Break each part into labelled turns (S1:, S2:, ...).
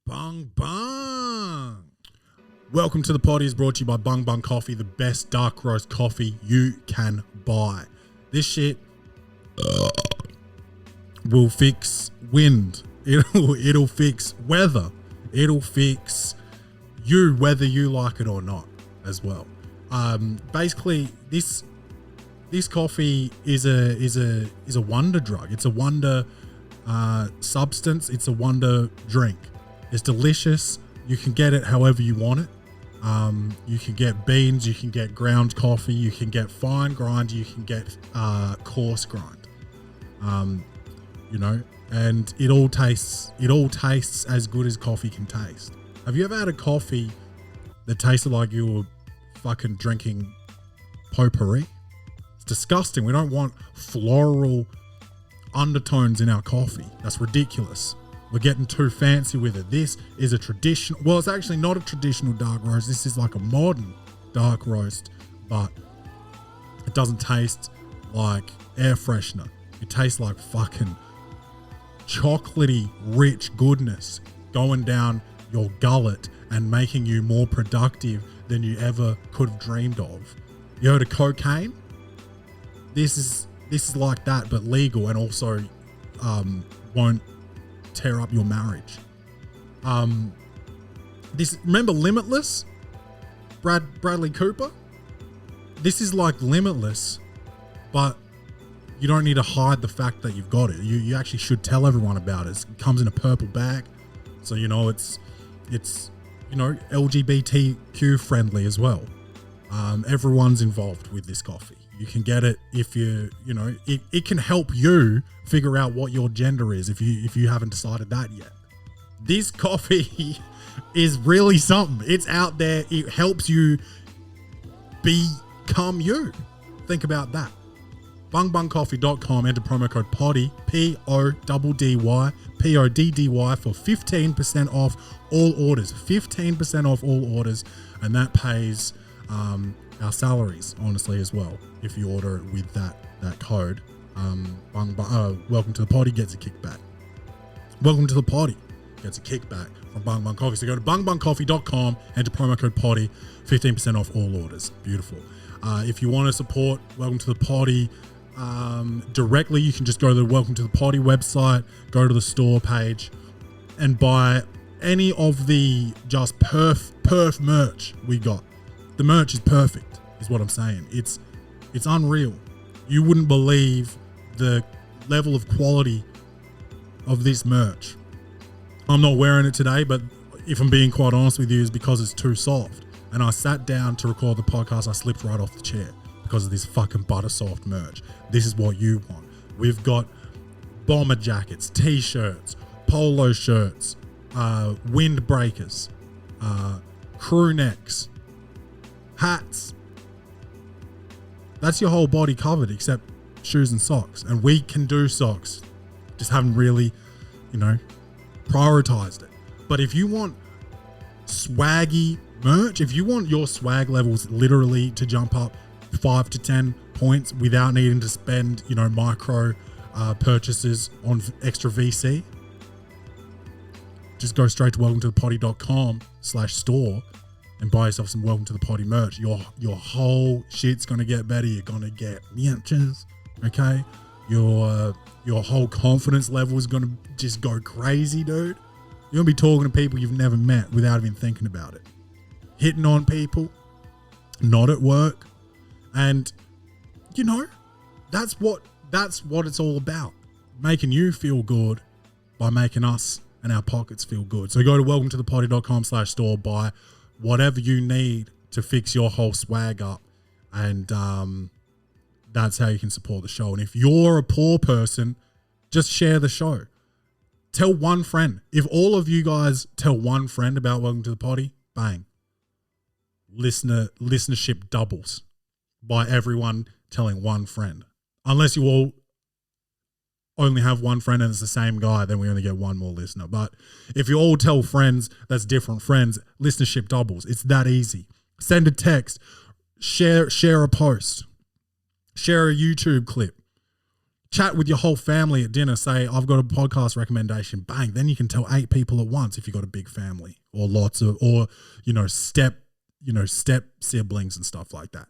S1: Bung Bung. Welcome to the Poddy is brought to you by Bung Bung Coffee, the best dark roast coffee you can buy. This shit will fix wind. It'll fix weather. It'll fix you whether you like it or not as well. Basically, this coffee is a wonder drug. It's a wonder substance. It's a wonder drink. It's delicious. You can get it however you want it. You can get beans, you can get ground coffee, you can get fine grind, you can get coarse grind. And it all tastes as good as coffee can taste. Have you ever had a coffee that tasted like you were fucking drinking potpourri? It's disgusting. We don't want floral undertones in our coffee. That's ridiculous. We're getting too fancy with it. This is a traditional, well, it's actually not a traditional dark roast. This is like a modern dark roast, but it doesn't taste like air freshener. It tastes like fucking chocolatey, rich goodness going down your gullet and making you more productive than you ever could have dreamed of. You heard of cocaine? This is like that, but legal, and also won't tear up your marriage. Remember Limitless? Bradley Cooper? This is like Limitless, but you don't need to hide the fact that you've got it. You actually should tell everyone about it. It comes in a purple bag, so it's LGBTQ friendly as well. Everyone's involved with this coffee. You can get it if it can help you figure out what your gender is if you haven't decided that yet. This coffee is really something. It's out there. It helps you become you. Think about that. bungbungcoffee.com, enter promo code PODDY, PODDY, PODDY for 15% off all orders. 15% off all orders, and that pays our salaries, honestly, as well, if you order it with that code. Welcome to the Poddy gets a kickback. Welcome to the Poddy gets a kickback from Bung Bung Coffee. So go to bungbungcoffee.com, enter promo code PODDY, 15% off all orders. Beautiful. If you want to support Welcome to the Poddy directly, you can just go to the Welcome to the Poddy website, go to the store page, and buy any of the just perf merch we got. The merch is perfect, is what I'm saying. It's unreal. You wouldn't believe the level of quality of this merch. I'm not wearing it today, but if I'm being quite honest with you, it's because it's too soft. And I sat down to record the podcast, I slipped right off the chair because of this fucking butter soft merch. This is what you want. We've got bomber jackets, t-shirts, polo shirts, windbreakers, crew necks, hats. That's your whole body covered except shoes and socks. And we can do socks. Just haven't really, prioritized it. But if you want swaggy merch, if you want your swag levels literally to jump up 5 to 10 points without needing to spend, micro purchases on extra VC, just go straight to welcometothe.poddy.com/store and buy yourself some Welcome to the Poddy merch. Your whole shit's gonna get better. You're gonna get inches, okay? Your whole confidence level is gonna just go crazy, dude. You're gonna be talking to people you've never met without even thinking about it. Hitting on people, not at work, and that's what it's all about. Making you feel good by making us and our pockets feel good. So go to welcometothe.poddy.com/store, buy whatever you need to fix your whole swag up, and that's how you can support the show. And if you're a poor person, just share the show. Tell one friend. If all of you guys tell one friend about Welcome to the Poddy, bang. Listenership doubles by everyone telling one friend. Unless you all only have one friend and it's the same guy, then we only get one more listener. But if you all tell friends that's different friends, listenership doubles. It's that easy. Send a text, share a post, share a YouTube clip, Chat with your whole family at dinner. Say, I've got a podcast recommendation. Bang. Then you can tell 8 people at once if you've got a big family or lots of, or, step siblings and stuff like that.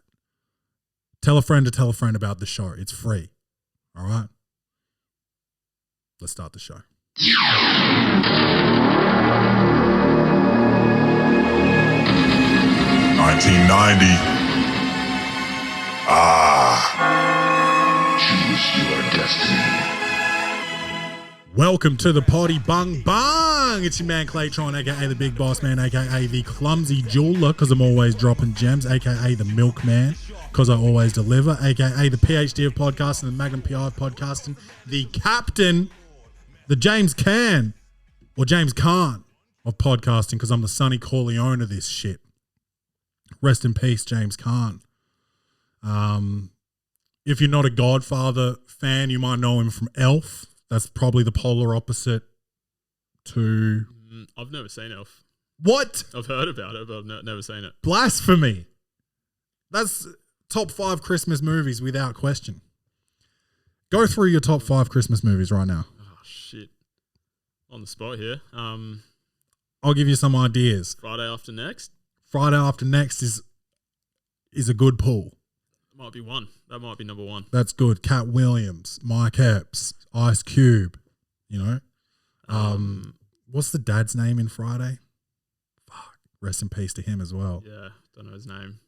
S1: Tell a friend to tell a friend about the show. It's free. All right. Let's start the show.
S2: 1990.
S3: Choose your destiny.
S1: Welcome to the Poddy Bung Bung. It's your man Claytron, aka the Big Boss Man, aka the Clumsy Jeweler, because I'm always dropping gems, aka the Milkman, because I always deliver, aka the PhD of podcasting, the Magnum PI of podcasting, the Captain, the James Caan, or James Caan of podcasting, because I'm the Sonny Corleone of this shit. Rest in peace, James Caan. If you're not a Godfather fan, you might know him from Elf. That's probably the polar opposite to...
S4: I've never seen Elf.
S1: What?
S4: I've heard about it, but I've never seen it.
S1: Blasphemy. That's top 5 Christmas movies without question. Go through your top 5 Christmas movies right now.
S4: Oh, shit. On the spot here.
S1: I'll give you some ideas.
S4: Friday After Next?
S1: Friday After Next is a good pull.
S4: Might be one. That might be number 1.
S1: That's good. Cat Williams, Mike Epps, Ice Cube, What's the dad's name in Friday? Fuck. Rest in peace to him as well.
S4: Yeah, don't know his name.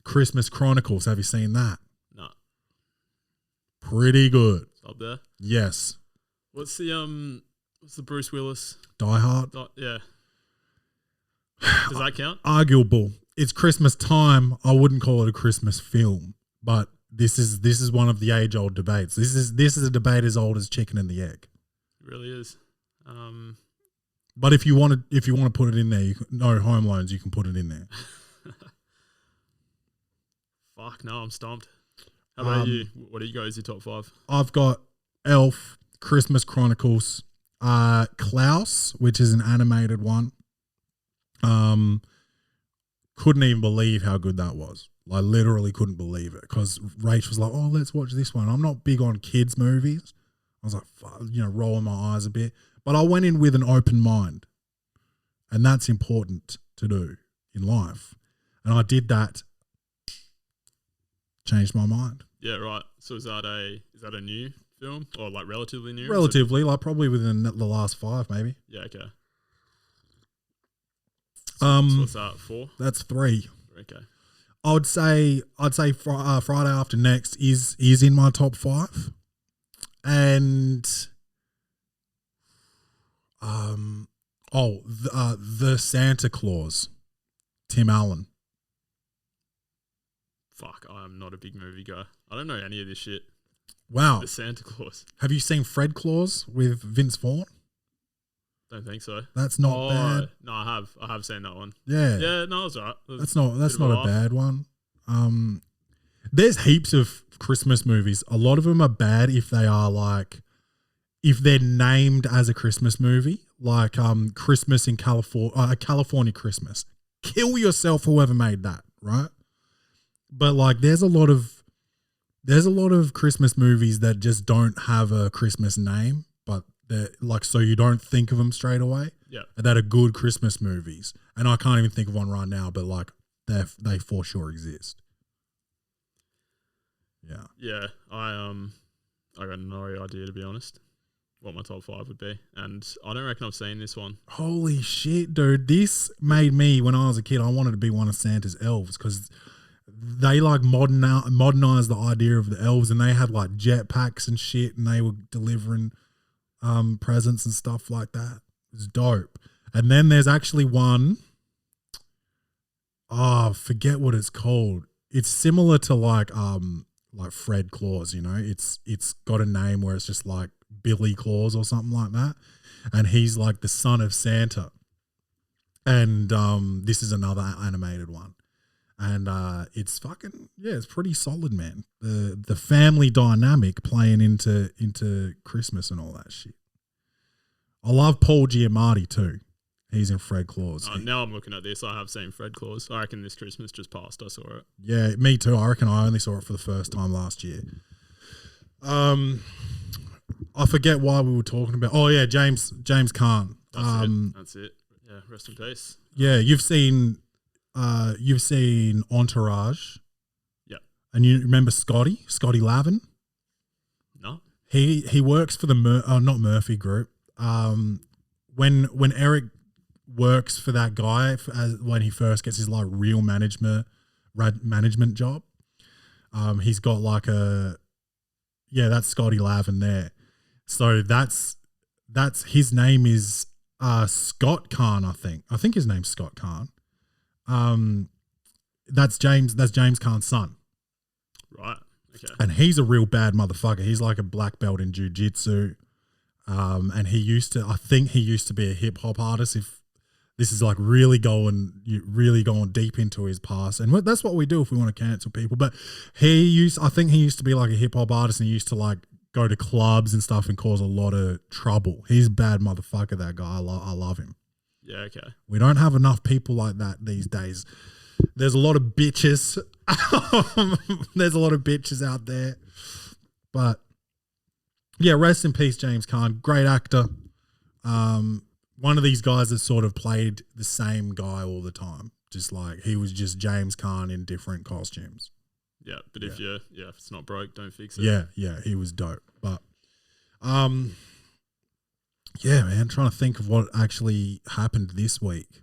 S1: Christmas Chronicles. Have you seen that?
S4: No.
S1: Pretty good.
S4: It's up there.
S1: Yes.
S4: What's the Bruce Willis?
S1: Die Hard.
S4: Yeah. Does that count?
S1: Arguable. It's Christmas time. I wouldn't call it a Christmas film, but this is one of the age-old debates. This is a debate as old as chicken and the egg.
S4: It really is.
S1: But if you want to put it in there, no Home Loans, you can put it in there.
S4: Fuck no, I'm stumped. How about you? What do you go as your top 5?
S1: I've got Elf, Christmas Chronicles, Klaus, which is an animated one. Couldn't even believe how good that was. I literally couldn't believe it because Rach was like, "Oh, let's watch this one." I'm not big on kids movies. I was like, rolling my eyes a bit, but I went in with an open mind, and that's important to do in life. And I did that. Changed my mind.
S4: Yeah, right. So is that a new film or like relatively new?
S1: Relatively, like probably within the last 5, maybe.
S4: Yeah. Okay. So what's that, 4?
S1: That's 3.
S4: Okay.
S1: I'd say Friday After Next is in my top 5, and the Santa Claus, Tim Allen.
S4: Fuck, I'm not a big movie guy. I don't know any of this shit.
S1: Wow.
S4: The Santa Claus.
S1: Have you seen Fred Claus with Vince Vaughn?
S4: Don't think so.
S1: That's not bad.
S4: No, I have seen that one.
S1: Yeah.
S4: Yeah, no, it's alright.
S1: That's not a bad one. There's heaps of Christmas movies. A lot of them are bad if if they're named as a Christmas movie, like Christmas in California Christmas. Kill yourself, whoever made that, right? But like there's a lot of Christmas movies that just don't have a Christmas name, but they're like, so you don't think of them straight away.
S4: Yeah.
S1: That are good Christmas movies. And I can't even think of one right now, but like they for sure exist. Yeah.
S4: Yeah. I got no idea, to be honest, what my top 5 would be. And I don't reckon I've seen this one.
S1: Holy shit, dude. This made me, when I was a kid, I wanted to be one of Santa's elves because they like modernized the idea of the elves, and they had like jetpacks and shit, and they were delivering presents and stuff like that. It's dope. And then there's actually one, forget what it's called. It's similar to like Fred Claus, it's got a name where it's just like Billy Claus or something like that, and he's like the son of Santa. And this is another animated one. And it's it's pretty solid, man. The family dynamic playing into Christmas and all that shit. I love Paul Giamatti too. He's in Fred Claus.
S4: Now I'm looking at this. I have seen Fred Claus. I reckon this Christmas just passed. I saw it.
S1: Yeah, me too. I reckon I only saw it for the first time last year. I forget why we were talking about. Oh yeah, James Caan.
S4: That's it. Yeah, rest in peace.
S1: Yeah, you've seen Entourage.
S4: Yeah.
S1: And you remember Scotty Lavin?
S4: No.
S1: He works for the not Murphy Group. When Eric works for that guy when he first gets his like real management job, he's got like that's Scotty Lavin there. So that's his name is Scott Caan, I think his name's Scott Caan. That's James Caan's son.
S4: Right. Okay.
S1: And he's a real bad motherfucker. He's like a black belt in jiu-jitsu. And I think he used to be a hip hop artist. If this is like really going deep into his past, and that's what we do if we want to cancel people. But I think he used to be like a hip hop artist, and he used to like go to clubs and stuff and cause a lot of trouble. He's a bad motherfucker, that guy. I love him.
S4: Yeah, okay.
S1: We don't have enough people like that these days. There's a lot of bitches. There's a lot of bitches out there. But yeah, rest in peace, James Caan. Great actor. One of these guys that sort of played the same guy all the time. Just like he was just James Caan in different costumes.
S4: Yeah, but if it's not broke, don't fix it.
S1: Yeah, he was dope. But yeah, man, trying to think of what actually happened this week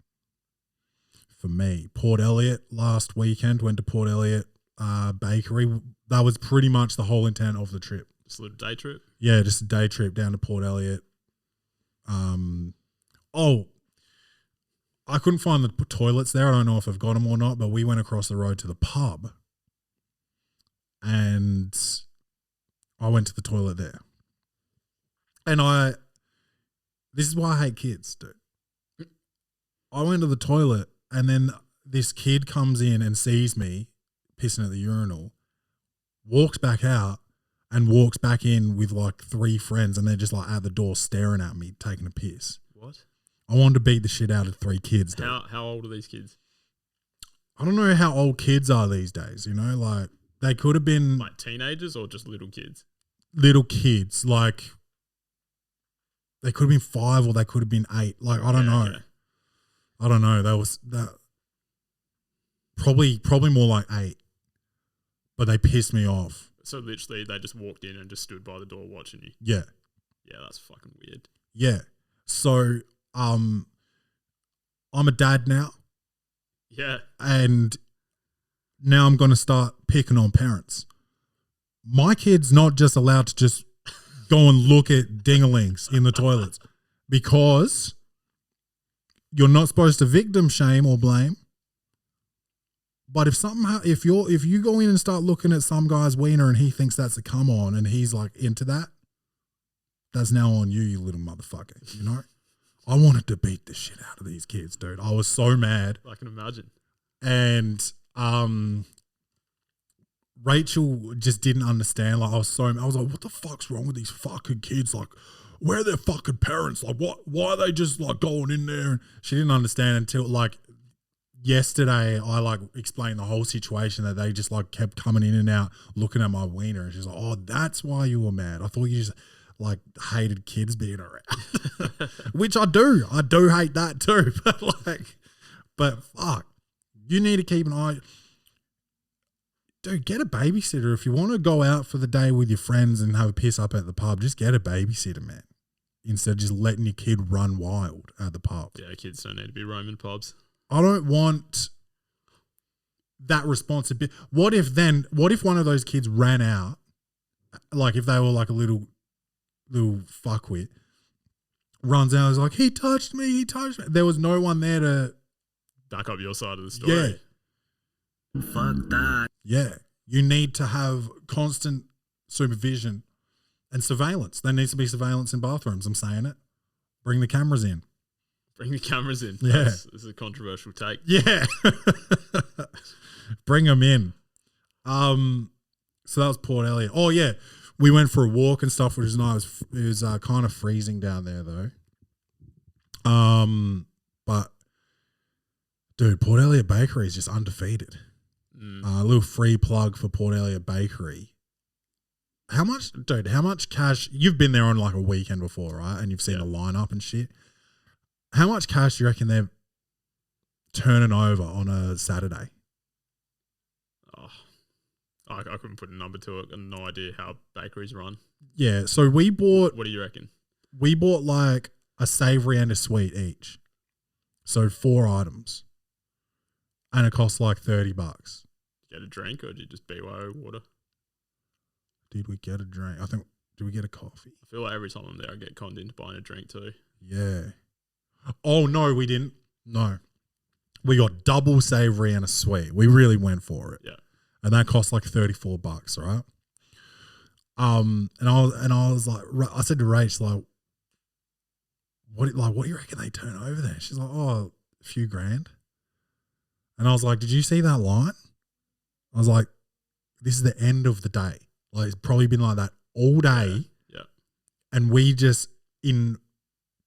S1: for me. Port Elliot last weekend, went to Port Elliot Bakery. That was pretty much the whole intent of the trip.
S4: Just a little day trip?
S1: Yeah, just a day trip down to Port Elliot. I couldn't find the toilets there. I don't know if I've got them or not, but we went across the road to the pub and I went to the toilet there. And this is why I hate kids, dude. I went to the toilet and then this kid comes in and sees me pissing at the urinal, walks back out and walks back in with like 3 friends, and they're just like at the door staring at me, taking a piss.
S4: What?
S1: I wanted to beat the shit out of 3 kids, dude.
S4: How old are these kids?
S1: I don't know how old kids are these days, you know, like they could have been
S4: like teenagers or just little kids?
S1: Little kids, like they could have been 5 or they could have been 8. Like, I don't know.
S4: Okay.
S1: I don't know. That probably more like 8, but they pissed me off.
S4: So literally they just walked in and just stood by the door watching you.
S1: Yeah.
S4: Yeah, that's fucking weird.
S1: Yeah. So, I'm a dad now.
S4: Yeah.
S1: And now I'm going to start picking on parents. My kid's not just allowed to just go and look at dinglings in the toilets because you're not supposed to victim shame or blame. But if you go in and start looking at some guy's wiener and he thinks that's a come on and he's like into that, that's now on you, you little motherfucker. You know, I wanted to beat the shit out of these kids, dude. I was so mad.
S4: I can imagine.
S1: And Rachel just didn't understand. Like I was like, what the fuck's wrong with these fucking kids? Like, where are their fucking parents? Like, why are they just like going in there? And she didn't understand until like yesterday I like explained the whole situation, that they just like kept coming in and out looking at my wiener, and she's like, oh, that's why you were mad. I thought you just like hated kids being around. Which I do hate that too. But fuck, you need to keep an eye. Dude, get a babysitter. If you want to go out for the day with your friends and have a piss up at the pub, just get a babysitter, man. Instead of just letting your kid run wild at the pub.
S4: Yeah, kids don't need to be roaming pubs.
S1: I don't want that responsibility. What if one of those kids ran out, like if they were like a little fuckwit, runs out and is like, he touched me. There was no one there to
S4: back up your side of the story.
S1: Yeah. Fuck that. Yeah. You need to have constant supervision and surveillance. There needs to be surveillance in bathrooms. I'm saying it. Bring the cameras in.
S4: Yeah. This is a controversial take.
S1: Yeah. Bring them in. So that was Port Elliot. Oh, yeah. We went for a walk and stuff, which is nice. It was kind of freezing down there, though. But, dude, Port Elliot Bakery is just undefeated. A little free plug for Port Elliot Bakery. how much cash? You've been there on like a weekend before, right? And you've seen the lineup and shit. How much cash do you reckon they're turning over on a Saturday?
S4: Oh, I couldn't put a number to it. I have no idea how bakeries run.
S1: Yeah, so we bought.
S4: What do you reckon?
S1: We bought like a savoury and a sweet each. So 4 items. And it cost like $30.
S4: Get a drink or did you just BYO water?
S1: Did we get a drink? Did we get a coffee?
S4: I feel like every time I'm there I get conned into buying a drink too.
S1: Yeah. Oh, no, we didn't. No. We got double savoury and a sweet. We really went for it.
S4: Yeah.
S1: And that cost like $34, right? And I was like, I said to Rach, like, what do you reckon they turn over there? She's like, oh, a few grand. And I was like, did you see that line? I was like, this is the end of the day. Like, it's probably been like that all day.
S4: Yeah.
S1: And we just, in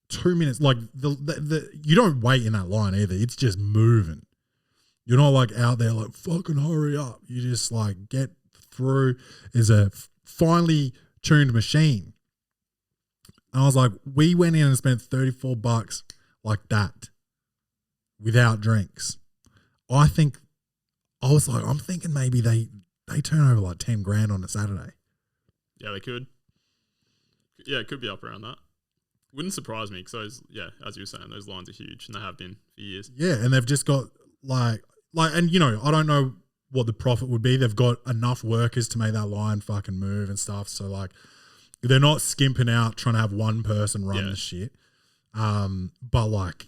S1: 2 minutes, like, you don't wait in that line either. It's just moving. You're not like out there like, fucking hurry up. You just like get through. It's a finely tuned machine. And I was like, we went in and spent $34 like that without drinks. I'm thinking maybe they turn over like 10 grand on a Saturday.
S4: Yeah, they could. Yeah, it could be up around that. Wouldn't surprise me because as you were saying, those lines are huge and they have been for years.
S1: Yeah, and they've just got and you know, I don't know what the profit would be. They've got enough workers to make that line fucking move and stuff. So like, they're not skimping out trying to have one person run the shit. But like,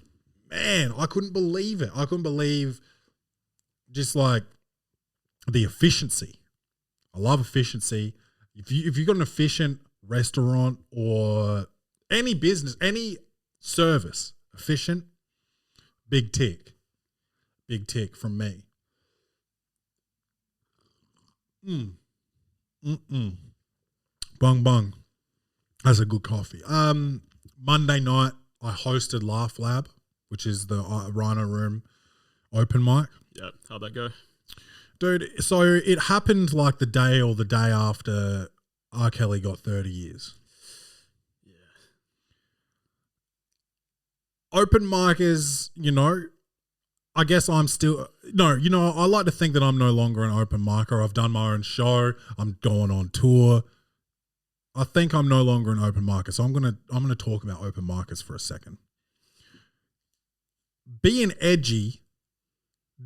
S1: man, I couldn't believe it. I couldn't believe just like the efficiency. I love efficiency. If you've got an efficient restaurant or any business, any service, efficient, big tick. Big tick from me. Bung bung. That's a good coffee. Monday night, I hosted Laugh Lab, which is the Rhino Room open mic.
S4: Yeah, how'd that go?
S1: Dude, so it happened like the day or the day after R. Kelly got 30 years. Yeah. Open mic is, you know, I guess I'm still I like to think that I'm no longer an open micer. I've done my own show. I'm going on tour. I think I'm no longer an open micer. So I'm gonna talk about open micers for a second. Being edgy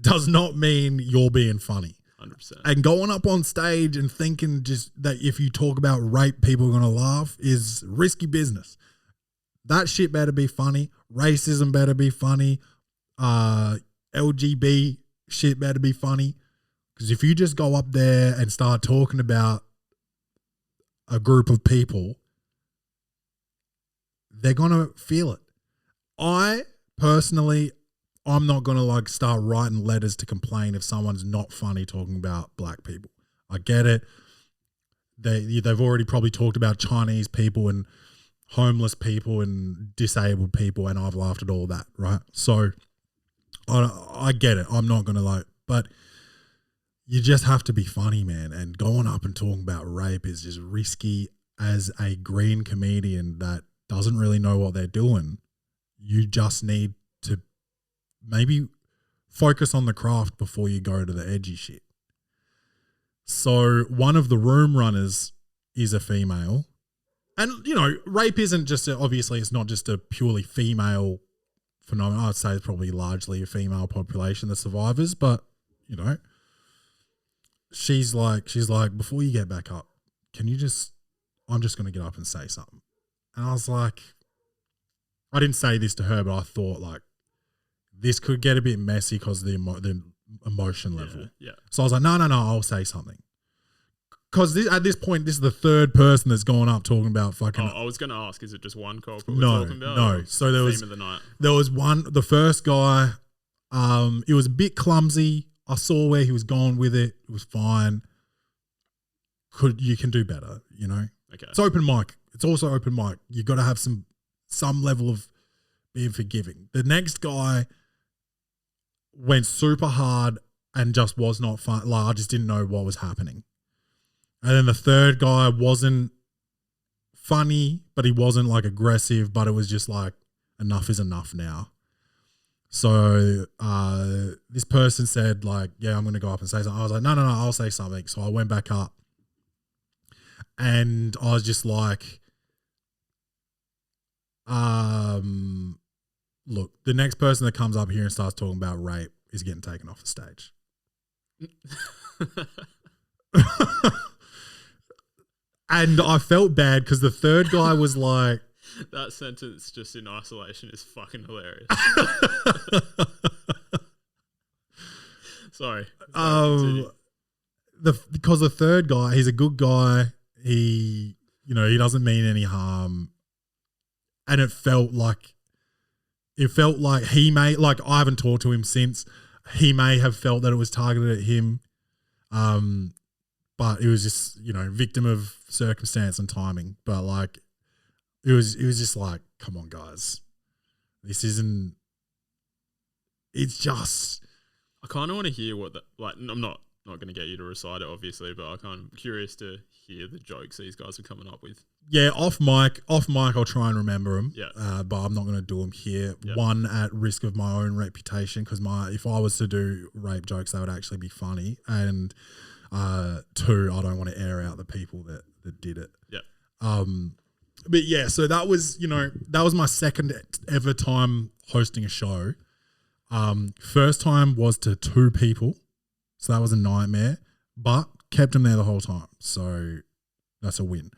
S1: does not mean you're being funny.
S4: 100%.
S1: And going up on stage and thinking just that if you talk about rape, people are gonna laugh is risky business. That shit better be funny. Racism better be funny. LGB shit better be funny, because if you just go up there and start talking about a group of people, they're gonna feel it. I personally, I'm not gonna like start writing letters to complain if someone's not funny talking about black people. I get it. They've already probably talked about Chinese people and homeless people and disabled people, and I've laughed at all that, right? So I get it. I'm not going to but you just have to be funny, man. And going up and talking about rape is just risky as a green comedian that doesn't really know what they're doing. You just need to maybe focus on the craft before you go to the edgy shit. So one of the room runners is a female. And, you know, rape isn't just obviously it's not just a purely female phenomenon. I'd say it's probably largely a female population, the survivors, but you know, she's like, before you get back up, I'm just going to get up and say something. And I was like, I didn't say this to her, but I thought like this could get a bit messy because of the emotion level.
S4: Yeah.
S1: So I was like, no, I'll say something. Because at this point, this is the third person that's gone up talking about fucking.
S4: I was going to ask, is it just one culprit we're talking about?
S1: No. So there was
S4: theme of the night?
S1: There was one. The first guy, it was a bit clumsy. I saw where he was going with it. It was fine. You can do better, you know.
S4: Okay.
S1: It's open mic. It's also open mic. You got to have some level of being forgiving. The next guy went super hard and just was not fun. Like I just didn't know what was happening. And then the third guy wasn't funny, but he wasn't like aggressive, but it was just like enough is enough now. So this person said like, yeah, I'm going to go up and say something. I was like, no, I'll say something. So I went back up and I was just like, look, the next person that comes up here and starts talking about rape is getting taken off the stage. And I felt bad because the third guy was like,
S4: that sentence just in isolation is fucking hilarious. Sorry.
S1: Because the third guy, he's a good guy. He doesn't mean any harm. And it felt like he may, like, I haven't talked to him since. He may have felt that it was targeted at him. But it was just, victim of circumstance and timing. But like, it was just like, come on, guys, this isn't. It's just.
S4: I kind of want to hear what I'm not going to get you to recite it, obviously, but I'm kind of curious to hear the jokes these guys are coming up with.
S1: Yeah, off mic, I'll try and remember them.
S4: Yeah.
S1: But I'm not going to do them here.
S4: Yeah.
S1: One, at risk of my own reputation, because if I was to do rape jokes, they would actually be funny. And two, I don't want to air out the people that did it.
S4: Yeah.
S1: But yeah, so that was my second ever time hosting a show. First time was to 2 people, so that was a nightmare, but kept them there the whole time, so that's a win.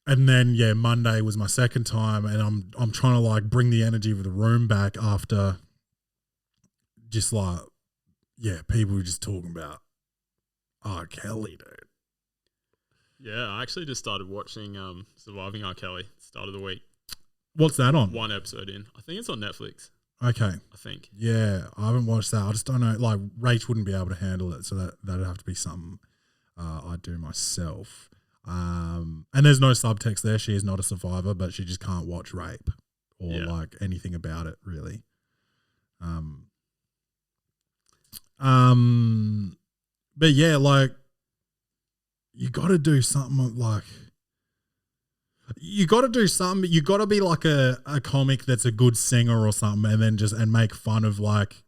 S1: And then Monday was my second time, and I'm trying to like bring the energy of the room back after just like people were just talking about R. Kelly, dude.
S4: Yeah, I actually just started watching Surviving R. Kelly, start of the week.
S1: What's that on?
S4: 1 episode in. I think it's on Netflix.
S1: Okay.
S4: I think.
S1: Yeah, I haven't watched that. I just don't know. Like, Rach wouldn't be able to handle it, so that'd have to be something I'd do myself. And there's no subtext there. She is not a survivor, but she just can't watch rape or like anything about it, really. But yeah, like, you got to do something like. You got to do something. You got to be like a comic that's a good singer or something, and then and make fun of like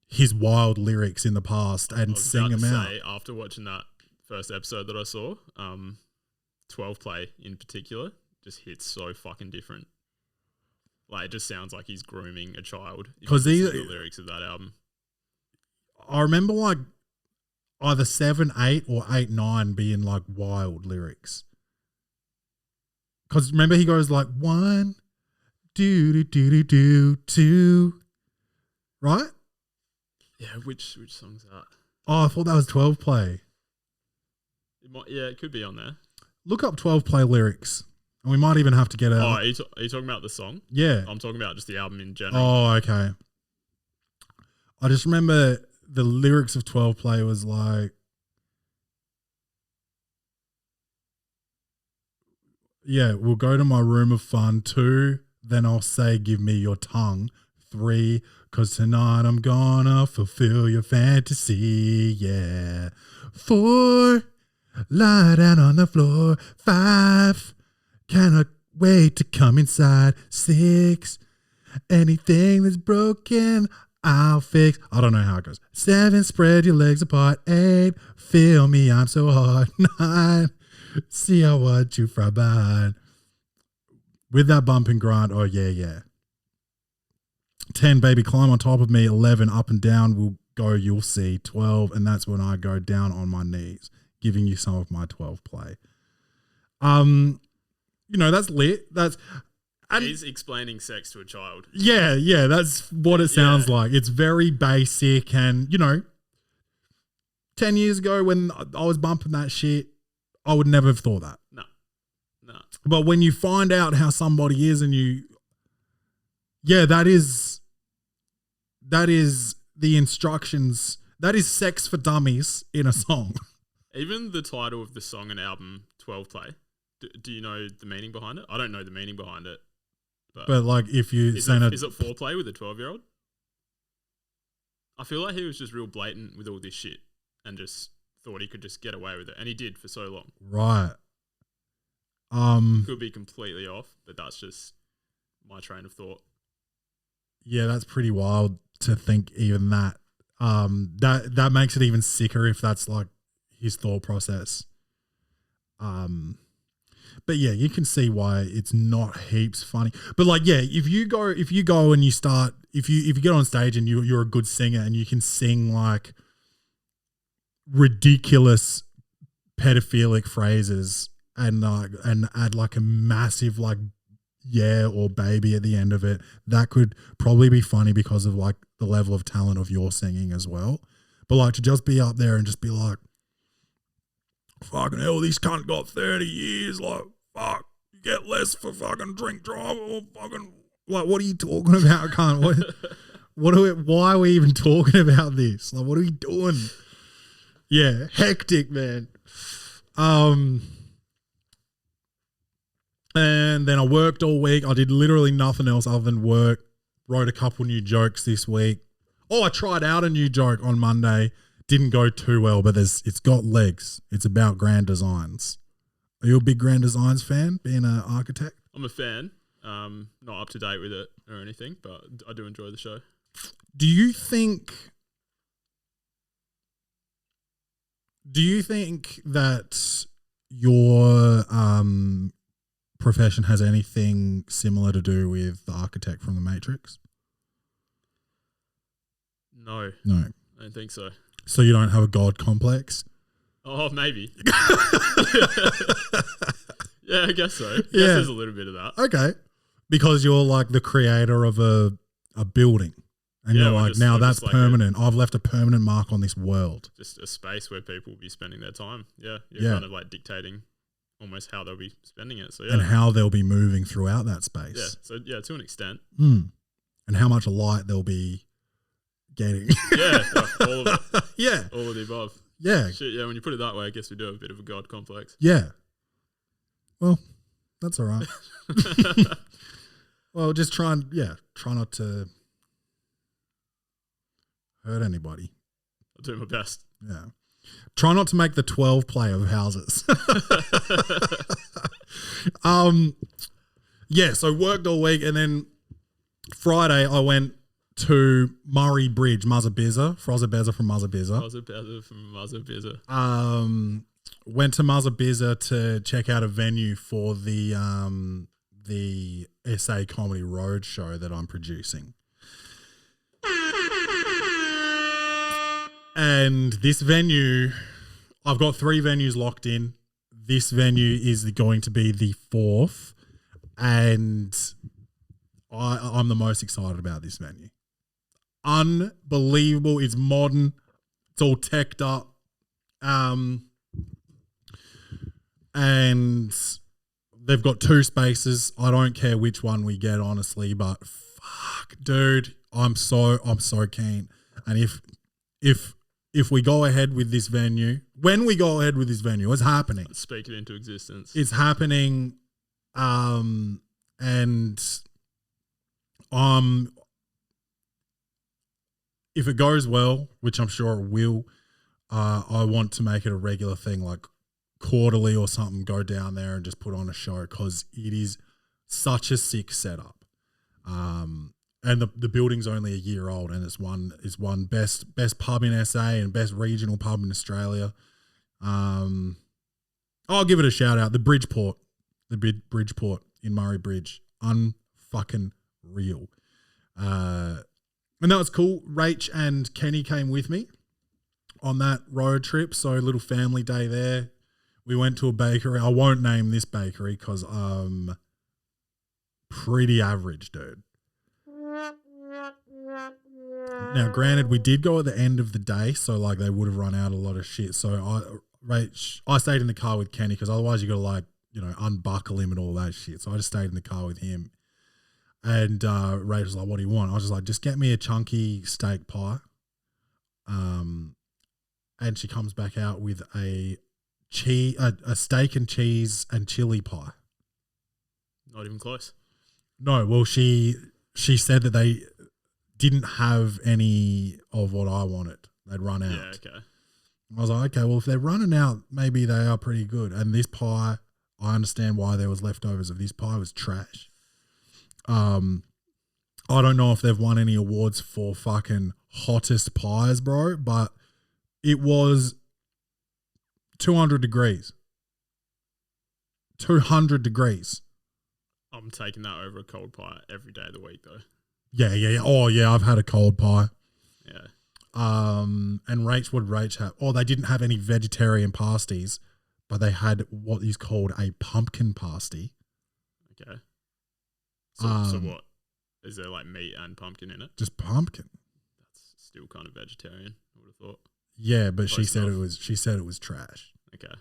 S1: his wild lyrics in the past and sing them out.
S4: After watching that first episode that I saw, 12 Play in particular just hits so fucking different. Like, it just sounds like he's grooming a child. Because the lyrics of that album.
S1: I remember like either 7, 8 or 8, 9 being like wild lyrics. Because remember, he goes like 1, 2, 2, right?
S4: Yeah, which song's that?
S1: Oh, I thought that was 12 Play.
S4: It could be on there.
S1: Look up 12 Play lyrics, and we might even have to get a.
S4: Oh, are you talking about the song?
S1: Yeah,
S4: I'm talking about just the album in general.
S1: Oh, okay. I just remember the lyrics of 12 Play was like. Yeah, we'll go to my room of fun. 2, then I'll say, give me your tongue. 3, cause tonight I'm gonna fulfill your fantasy. Yeah. 4, lie down on the floor. 5, cannot wait to come inside. 6, anything that's broken, I'll fix. I don't know how it goes. 7, spread your legs apart. 8, feel me, I'm so hard. 9, see I want you from behind. With that bump and grind, oh yeah. 10, baby, climb on top of me. 11, up and down will go, you'll see. 12, and that's when I go down on my knees, giving you some of my 12 Play. That's lit.
S4: He's explaining sex to a child.
S1: Yeah, that's what it sounds like. It's very basic, and 10 years ago when I was bumping that shit, I would never have thought that.
S4: No.
S1: But when you find out how somebody is and that is the instructions. That is sex for dummies in a song.
S4: Even the title of the song and album, 12 Play, do you know the meaning behind it? I don't know the meaning behind it.
S1: But like if you
S4: is it foreplay with a 12-year-old? I feel like he was just real blatant with all this shit and just thought he could just get away with it, and he did for so long.
S1: Right.
S4: Could be completely off, but that's just my train of thought.
S1: Yeah, that's pretty wild to think even that. That makes it even sicker if that's like his thought process. But yeah, you can see why it's not heaps funny. But like, yeah, if you go and you start, if you get on stage and you're a good singer and you can sing like ridiculous pedophilic phrases and add like a massive like yeah or baby at the end of it, that could probably be funny because of like the level of talent of your singing as well. But like to just be up there and just be like, fucking hell, this cunt got 30 years, like, fuck, you get less for fucking drink drive or fucking, like, what are you talking about, cunt? Why are we even talking about this? Like, what are we doing? Yeah, hectic, man. And then I worked all week. I did literally nothing else other than work. Wrote a couple new jokes this week. Oh, I tried out a new joke on Monday. Didn't go too well, but it's got legs. It's about grand designs. Are you a big grand designs fan, being an architect?
S4: I'm a fan. Not up to date with it or anything, but I do enjoy the show.
S1: Do you think that your profession has anything similar to do with the architect from The Matrix?
S4: No.
S1: No.
S4: I don't think so.
S1: So you don't have a god complex?
S4: Oh, maybe. Yeah, I guess so. I guess
S1: Yeah.
S4: there's a little bit of that.
S1: Okay. Because you're like the creator of a building. And
S4: Yeah,
S1: you're
S4: we're
S1: like,
S4: just-
S1: now
S4: we're
S1: that's
S4: just like
S1: permanent. I've left a permanent mark on this world.
S4: Just a space where people will be spending their time. Yeah. You're
S1: Yeah.
S4: kind of like dictating almost how they'll be spending it. So yeah.
S1: And how they'll be moving throughout that space.
S4: Yeah. So yeah, to an extent.
S1: And how much light they'll be getting.
S4: Yeah. All of it.
S1: Yeah.
S4: All of the above.
S1: Yeah.
S4: Shit, yeah, when you put it that way, I guess we do have a bit of a god complex.
S1: Yeah. Well, that's all right. Well, just try not to hurt anybody.
S4: I'll do my best.
S1: Yeah. Try not to make the 12 play of houses. Yeah, so worked all week and Friday I went to Murray Bridge, Muzzabizza, Frozabezza from Muzzabizza. Went to Muzzabizza to check out a venue for the SA Comedy Road show that I'm producing. And this venue, I've got 3 venues locked in. This venue is going to be the 4th, and I'm the most excited about this venue. Unbelievable. It's modern. It's all teched up. And they've got 2 spaces. I don't care which one we get, honestly, but fuck, dude, I'm so keen. And if we go ahead with this venue, when we go ahead with this venue, it's happening.
S4: Let's speak it into existence.
S1: It's happening. And if it goes well, which I'm sure it will, I want to make it a regular thing, like quarterly or something, go down there and just put on a show because it is such a sick setup. And the building's only a year old, and it's won best pub in SA and best regional pub in Australia. I'll give it a shout out. The Bridgeport in Murray Bridge, unfucking real. And that was cool. Rach and Kenny came with me on that road trip, so a little family day there. We went to a bakery. I won't name this bakery because I'm pretty average, dude. Now, granted, we did go at the end of the day, so like they would have run out a lot of shit. So I stayed in the car with Kenny because otherwise you got to like, unbuckle him and all that shit. So I just stayed in the car with him. And Rach was like, "What do you want?" I was just like, "Just get me a chunky steak pie." And she comes back out with a steak and cheese and chili pie.
S4: Not even close.
S1: No, well, she said that they didn't have any of what I wanted. They'd run out.
S4: Yeah, okay.
S1: I was like, okay, well, if they're running out, maybe they are pretty good. And this pie, I understand why there was leftovers of this pie. Was trash. I don't know if they've won any awards for fucking hottest pies, bro, but it was 200 degrees. 200 degrees.
S4: I'm taking that over a cold pie every day of the week, though.
S1: Yeah. Oh, yeah, I've had a cold pie.
S4: Yeah.
S1: And Rach, what did Rach have? Oh, they didn't have any vegetarian pasties, but they had what is called a pumpkin pasty.
S4: Okay. So what? Is there like meat and pumpkin in it?
S1: Just pumpkin.
S4: That's still kind of vegetarian, I would have thought.
S1: Yeah, but
S4: Close enough.
S1: she said it was trash.
S4: Okay.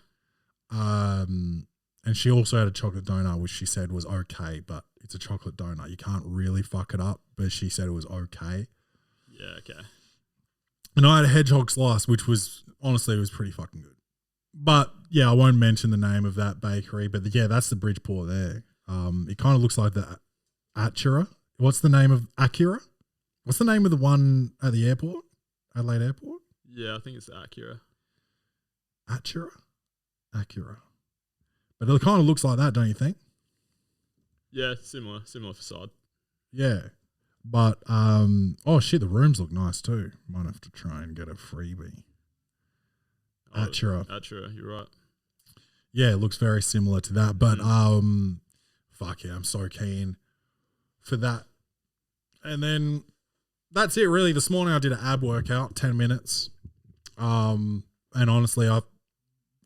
S1: And she also had a chocolate donut, which she said was okay, but it's a chocolate donut. You can't really fuck it up, but she said it was okay.
S4: Yeah, okay.
S1: And I had a hedgehog slice, which was, honestly, it was pretty fucking good. But, yeah, I won't mention the name of that bakery, but yeah, that's the Bridgeport there. It kind of looks like the Acura. What's the name of Acura? What's the name of the one at the airport? Adelaide Airport?
S4: Yeah, I think it's Acura.
S1: Acura. But it kind of looks like that, don't you think?
S4: Yeah, similar facade.
S1: Yeah. But, oh shit, the rooms look nice too. Might have to try and get a freebie. Acura,
S4: you're right.
S1: Yeah, it looks very similar to that. But, fuck yeah, I'm so keen for that. And then that's it really. This morning I did an ab workout, 10 minutes. And honestly, I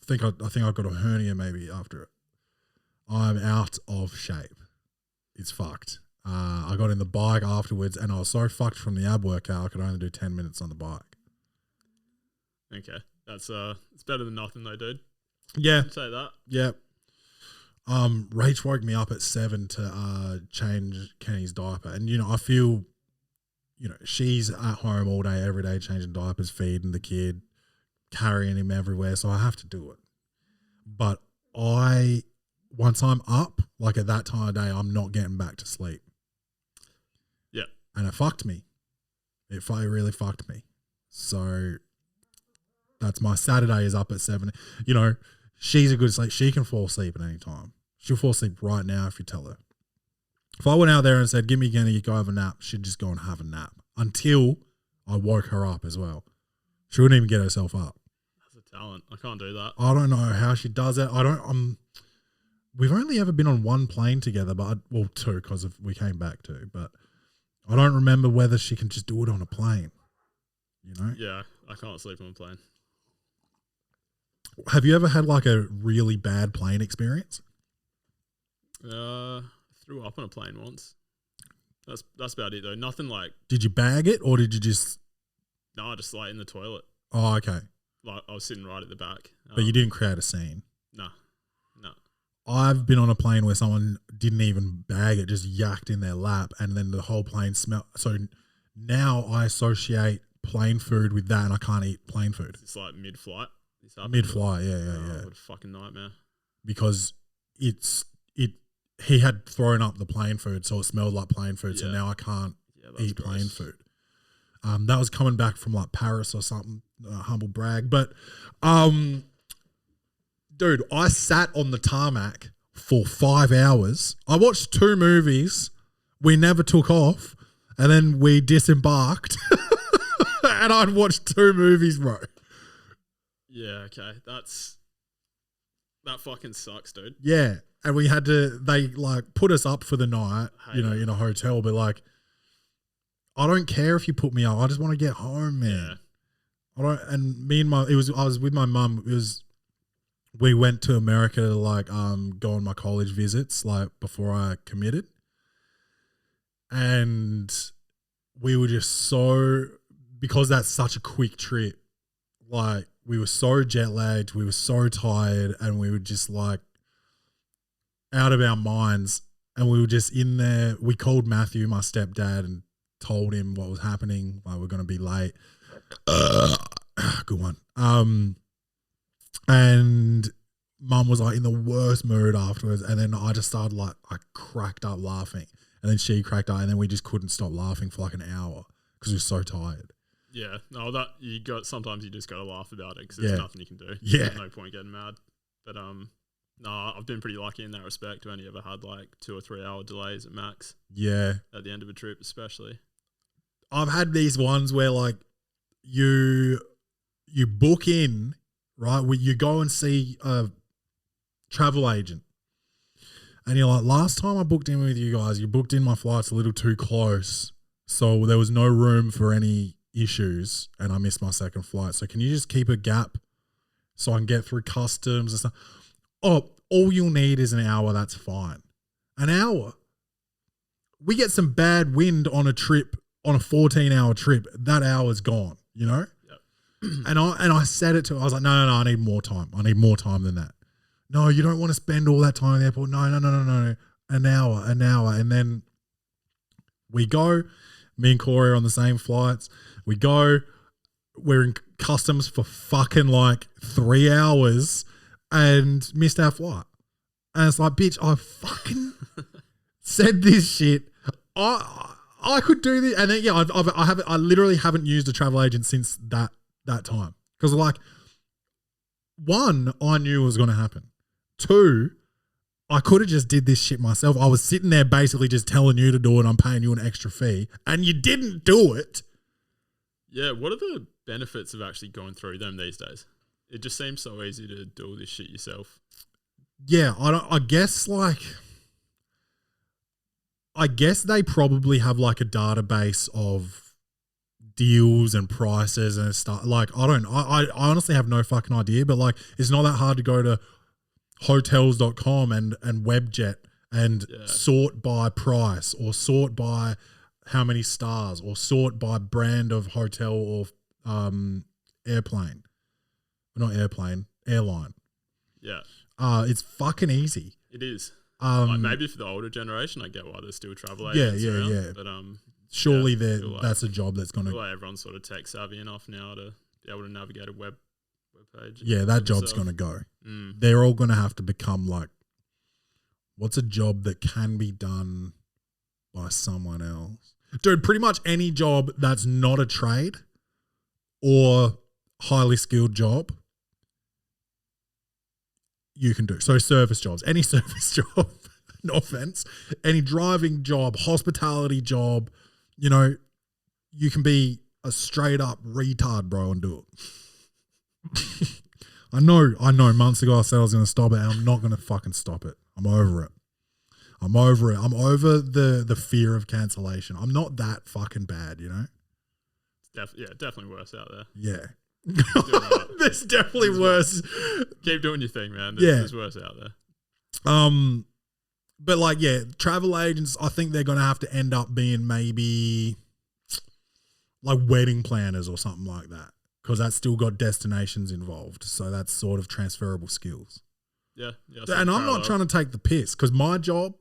S1: think I've got a hernia maybe after it. I'm out of shape. It's fucked. I got in the bike afterwards and I was so fucked from the ab workout I could only do 10 minutes on the bike.
S4: Okay. That's it's better than nothing though, dude.
S1: Yeah.
S4: I'd say that.
S1: Yeah. Rach woke me up at 7 to change Kenny's diaper. And, I feel, she's at home all day, every day, changing diapers, feeding the kid, carrying him everywhere. So I have to do it. But once I'm up, like at that time of day, I'm not getting back to sleep.
S4: Yeah.
S1: And it fucked me. It really fucked me. So that's my Saturday is up at 7. She's a good sleep. She can fall asleep at any time. She'll fall asleep right now if you tell her. If I went out there and said, give me Kenny, you go have a nap, she'd just go and have a nap until I woke her up as well. She wouldn't even get herself up.
S4: That's a talent. I can't do that.
S1: I don't know how she does it. We've only ever been on one plane together, two because we came back too. But I don't remember whether she can just do it on a plane.
S4: Yeah, I can't sleep on a plane.
S1: Have you ever had like a really bad plane experience?
S4: Threw up on a plane once. That's about it though. Nothing like.
S1: Did you bag it or did you just?
S4: No, just like in the toilet.
S1: Oh, okay.
S4: Like I was sitting right at the back.
S1: But you didn't create a scene.
S4: No.
S1: I've been on a plane where someone didn't even bag it, just yacked in their lap, and then the whole plane smelled. So now I associate plane food with that, and I can't eat plane food.
S4: It's like mid-flight.
S1: Mid-flight, yeah.
S4: What a fucking nightmare.
S1: Because he had thrown up the plane food, so it smelled like plane food. So now I can't eat
S4: gross.
S1: plane food. That was coming back from like Paris or something. Humble brag, but dude, I sat on the tarmac for 5 hours. I watched 2 movies. We never took off, and then we disembarked, and I'd watched 2 movies, bro.
S4: Yeah, okay, that fucking sucks, dude.
S1: Yeah, and we had to. They like put us up for the night, in a hotel. But like, I don't care if you put me up. I just want to get home, man. Yeah. I don't. And I was with my mum. We went to America to like go on my college visits like before I committed. And we were just because that's such a quick trip, like we were so jet lagged, we were so tired, and we were just like out of our minds. And we were just in there. We called Matthew, my stepdad, and told him what was happening. Like, we're going to be late. Good one. And mum was like in the worst mood afterwards. And then I just started I cracked up laughing. And then she cracked up. And then we just couldn't stop laughing for like an hour because we were so tired.
S4: Yeah, no, that you got. Sometimes you just got to laugh about it because
S1: Yeah.
S4: there's nothing you can do.
S1: Yeah.
S4: There's no point getting mad. But no, I've been pretty lucky in that respect. I've only ever had like 2 or 3 hour delays at max
S1: Yeah.
S4: at the end of a trip, especially.
S1: I've had these ones where like you book in, right? Where you go and see a travel agent. And you're like, last time I booked in with you guys, you booked in my flights a little too close. So there was no room for any issues and I missed my second flight. So can you just keep a gap so I can get through customs and stuff? Oh, all you'll need is an hour. That's fine. An hour. We get some bad wind on a trip, on a 14-hour trip. That hour's gone, you know?
S4: Yep.
S1: And I said it to her. I was like, no, I need more time. I need more time than that. No, you don't want to spend all that time at the airport. No. An hour. And then we go. Me and Corey are on the same flights. We go. We're in customs for fucking like 3 hours and missed our flight. And it's like, bitch, I fucking said this shit. I could do this. And then, yeah, I literally haven't used a travel agent since that time. Because like, one, I knew it was going to happen. 2, I could have just did this shit myself. I was sitting there basically just telling you to do it. I'm paying you an extra fee. And you didn't do it.
S4: Yeah, what are the benefits of actually going through them these days? It just seems so easy to do all this shit yourself.
S1: Yeah, I guess they probably have like a database of deals and prices and stuff. Like, I honestly have no fucking idea, but like, it's not that hard to go to hotels.com and Webjet and sort by price or sort by how many stars or sort by brand of hotel or airplane. Not airplane, airline.
S4: Yeah.
S1: It's fucking easy.
S4: It is. Like maybe for the older generation, I get why there's still travel agents around. Yeah. But
S1: surely that's a job that's going to.
S4: Like everyone's sort of tech savvy enough now to be able to navigate a web page.
S1: Yeah, that job's going to go. They're all going to have to become like, what's a job that can be done by someone else? Dude, pretty much any job that's not a trade or highly skilled job, you can do. So service jobs, any service job, no offense, any driving job, hospitality job, you know, you can be a straight up retard, bro, and do it. I know. Months ago I said I was going to stop it, and I'm not going to fucking stop it. I'm over it. I'm over the fear of cancellation. I'm not that fucking bad, you know?
S4: Definitely worse out there.
S1: Yeah. There's definitely worse.
S4: Keep doing your thing, man. There's worse out there.
S1: But like, yeah, travel agents, I think they're going to have to end up being maybe like wedding planners or something like that. Because that's still got destinations involved. So that's sort of transferable skills.
S4: Yeah.
S1: And I'm not trying to take the piss because my job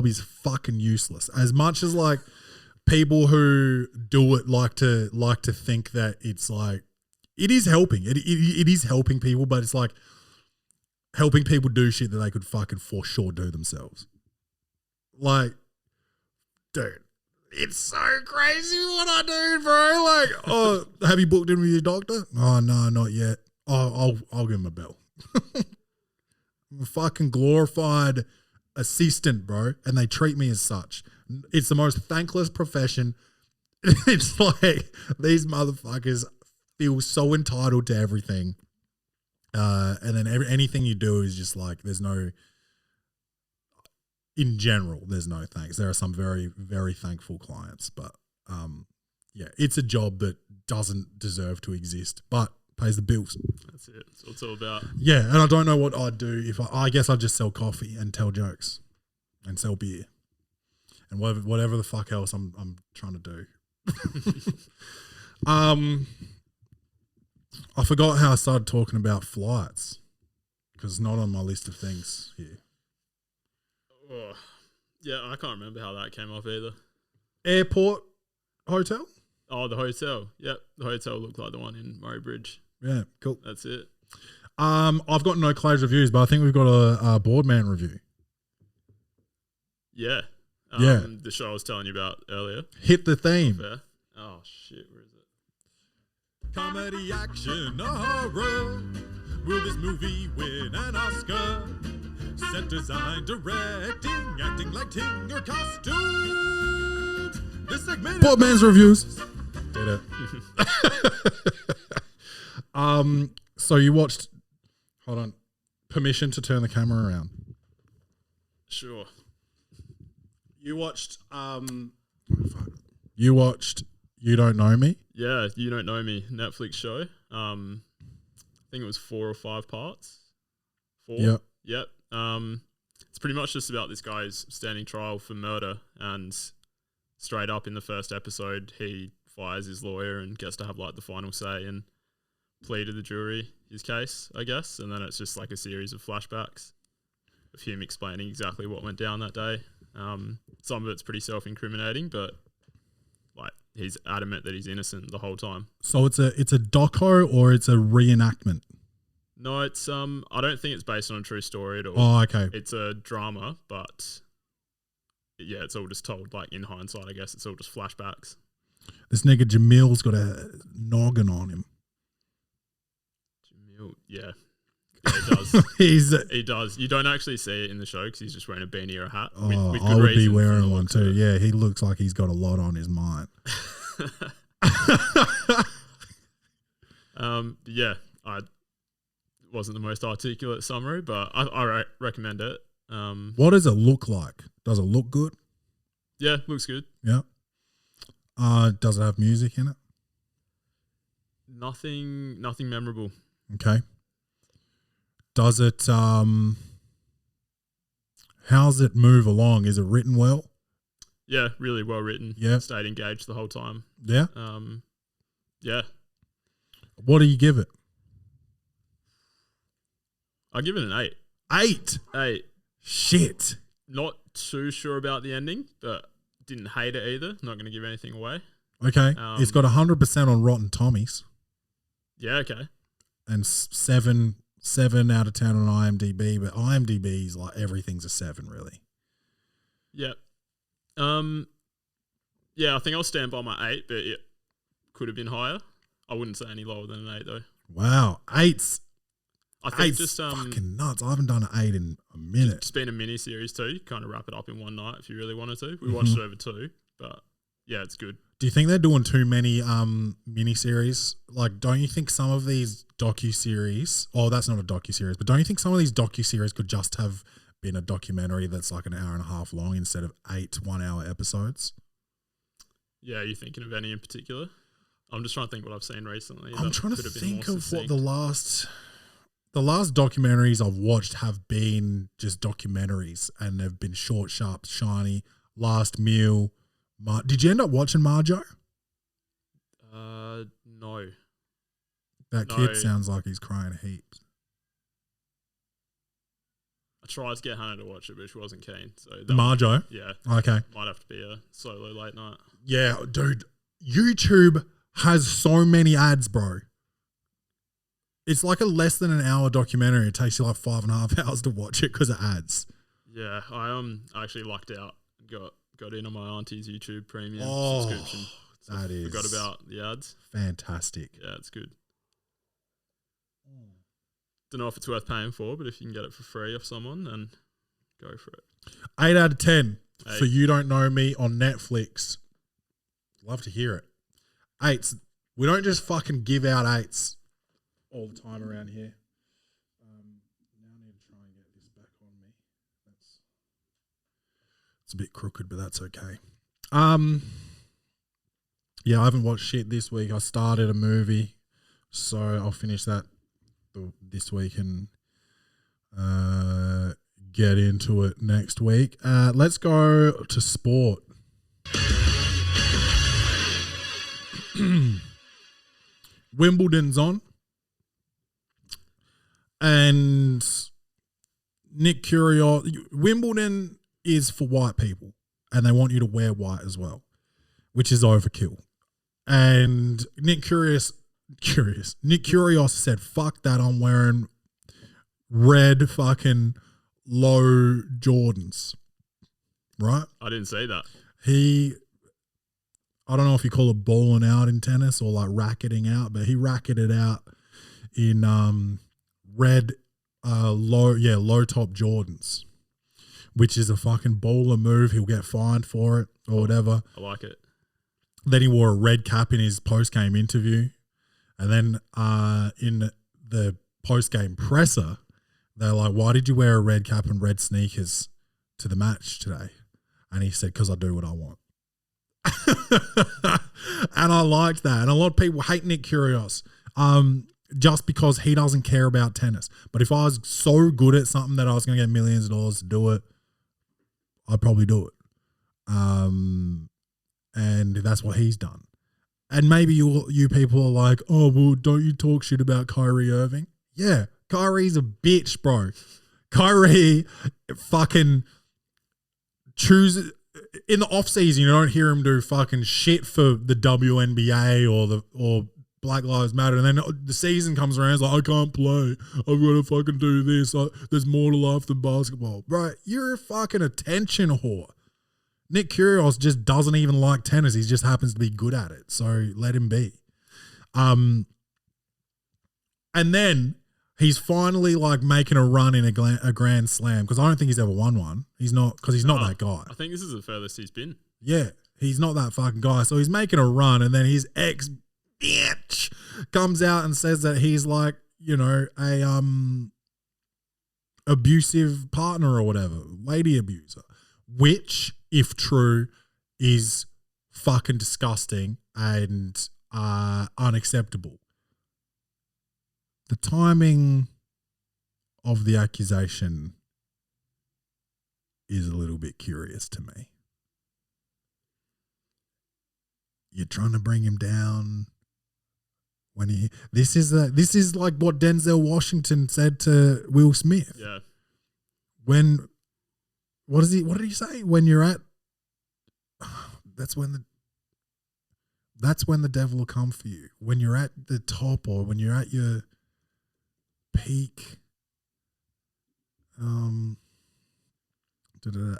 S1: is fucking useless. As much as like people who do it like to think that it's like, it is helping. It is helping people, but it's like helping people do shit that they could fucking for sure do themselves. Like, dude. It's so crazy what I do, bro. Like, oh, have you booked in with your doctor? Oh, no, not yet. Oh, I'll give him a bell. I'm a fucking glorified assistant, bro, and they treat me as such. It's the most thankless profession. It's like these motherfuckers feel so entitled to everything. And then anything you do is just like, in general, there's no thanks. There are some very, very thankful clients, but yeah, it's a job that doesn't deserve to exist, but pays the bills.
S4: That's it. That's what it's all about.
S1: Yeah, and I don't know what I'd do if I guess I'd just sell coffee and tell jokes and sell beer and whatever the fuck else I'm trying to do. I forgot how I started talking about flights because it's not on my list of things here.
S4: Oh, yeah, I can't remember how that came off either.
S1: Airport hotel?
S4: Oh, the hotel. Yep, the hotel looked like the one in Murray Bridge.
S1: Yeah, cool.
S4: That's it.
S1: I've got no closed reviews, but I think we've got a Boardman review.
S4: Yeah.
S1: Yeah.
S4: The show I was telling you about earlier.
S1: Hit the theme.
S4: Fair. Oh shit, where is it?
S1: Comedy, action, or horror. Will this movie win an Oscar? Set design, directing, acting, lighting, or costumes. This segment Portman's reviews. Did it. So you watched, hold on, permission to turn the camera around.
S4: Sure.
S1: You watched, You Don't Know Me?
S4: Yeah, You Don't Know Me, Netflix show. I think it was 4 or 5 parts. 4?
S1: Yep.
S4: Yep. It's pretty much just about this guy's standing trial for murder, and straight up in the first episode, he fires his lawyer and gets to have like the final say and plea to the jury his case, I guess. And then it's just like a series of flashbacks of him explaining exactly what went down that day. Some of it's pretty self-incriminating, but like he's adamant that he's innocent the whole time.
S1: So it's a doco or it's a reenactment?
S4: No, it's I don't think it's based on a true story at all.
S1: Oh, okay.
S4: It's a drama, but yeah, it's all just told like in hindsight, I guess. It's all just flashbacks.
S1: This nigga Jamil's got a noggin on him.
S4: Jamil, yeah. He does. He does. You don't actually see it in the show because he's just wearing a beanie or a hat.
S1: Oh,
S4: with good
S1: I would be
S4: reason
S1: wearing one too. Yeah, he looks like he's got a lot on his mind.
S4: Yeah, I wasn't the most articulate summary, but I recommend it.
S1: What does it look like? Does it look good?
S4: Yeah, looks good.
S1: Yeah. Does it have music in it?
S4: Nothing memorable.
S1: Okay. Does it how's it move along? Is it written well?
S4: Yeah, really well written.
S1: Yeah.
S4: Stayed engaged the whole time.
S1: Yeah.
S4: Yeah.
S1: What do you give it?
S4: I give it an 8.
S1: 8.
S4: 8.
S1: Shit.
S4: Not too sure about the ending, but didn't hate it either. Not going to give anything away.
S1: Okay. It's got 100% on Rotten Tommies.
S4: Yeah, okay.
S1: And 7 out of 10 on IMDb, but IMDb is like everything's a 7 really.
S4: Yeah. Yeah, I think I'll stand by my 8, but it could have been higher. I wouldn't say any lower than an 8 though.
S1: Wow. 8's
S4: I think
S1: Eight's
S4: just
S1: fucking nuts. I haven't done an 8 in a minute.
S4: It's been a mini series too. You kind of wrap it up in one night if you really wanted to. We watched it over 2, but yeah, it's good.
S1: Do you think they're doing too many mini series? Like, don't you think some of these docu-series? Oh, that's not a docu-series, but don't you think some of these docu-series could just have been a documentary that's like an hour and a half long instead of 8 1-hour episodes?
S4: Yeah, are you thinking of any in particular? I'm just trying to think what I've seen recently.
S1: I'm trying to think of what the last documentaries I've watched have been just documentaries, and they've been short, sharp, shiny. Last Meal. Did you end up watching Marjo?
S4: No.
S1: That kid sounds like he's crying heaps.
S4: I tried to get Hannah to watch it, but she wasn't keen. So
S1: Marjo?
S4: Yeah.
S1: Okay.
S4: Might have to be a solo late night.
S1: Yeah, dude. YouTube has so many ads, bro. It's like a less than an hour documentary. It takes you like 5.5 hours to watch it because of ads.
S4: Yeah, I actually lucked out. Got in on my auntie's YouTube premium subscription. So
S1: that is
S4: forgot about the ads.
S1: Fantastic.
S4: Yeah, it's good. Don't know if it's worth paying for, but if you can get it for free off someone, then go for it.
S1: 8 out of 10
S4: 8.
S1: for You Don't Know Me on Netflix. Love to hear it. 8s. We don't just fucking give out 8s all the time around here. Now I need to try and get this back on me. It's a bit crooked, but that's okay. Yeah, I haven't watched shit this week. I started a movie, so I'll finish that this week and get into it next week. Let's go to sport. Wimbledon's on, and Nick Kyrgios. Wimbledon is for white people, and they want you to wear white as well, which is overkill. And Nick Kyrgios said, "Fuck that! I'm wearing red fucking low Jordans." Right?
S4: I didn't say that.
S1: I don't know if you call it balling out in tennis or like racketing out, but he racketed out in red low top Jordans, which is a fucking baller move. He'll get fined for it or whatever.
S4: I like it.
S1: Then he wore a red cap in his post-game interview. And then in the post-game presser, they're like, why did you wear a red cap and red sneakers to the match today? And he said, because I do what I want. And I liked that. And a lot of people hate Nick Kyrgios just because he doesn't care about tennis. But if I was so good at something that I was going to get millions of dollars to do it, I'd probably do it. And that's what he's done. And maybe you people are like, oh, well, don't you talk shit about Kyrie Irving? Yeah, Kyrie's a bitch, bro. Kyrie fucking chooses in the off season. You don't hear him do fucking shit for the WNBA or Black Lives Matter, and then the season comes around. It's like, I can't play. I've got to fucking do this. There's more to life than basketball, bro. You're a fucking attention whore. Nick Kyrgios just doesn't even like tennis. He just happens to be good at it. So let him be. And then he's finally like making a run in a Grand Slam because I don't think he's ever won one. He's not that guy.
S4: I think this is the furthest he's been.
S1: Yeah, he's not that fucking guy. So he's making a run, and then his ex-bitch comes out and says that he's like, a abusive partner or whatever, lady abuser, which, if true, is fucking disgusting and unacceptable. The timing of the accusation is a little bit curious to me. You're trying to bring him down when this is like what Denzel Washington said to Will Smith.
S4: Yeah.
S1: What did he say? When you're at that's when the devil will come for you. When you're at the top or when you're at your peak,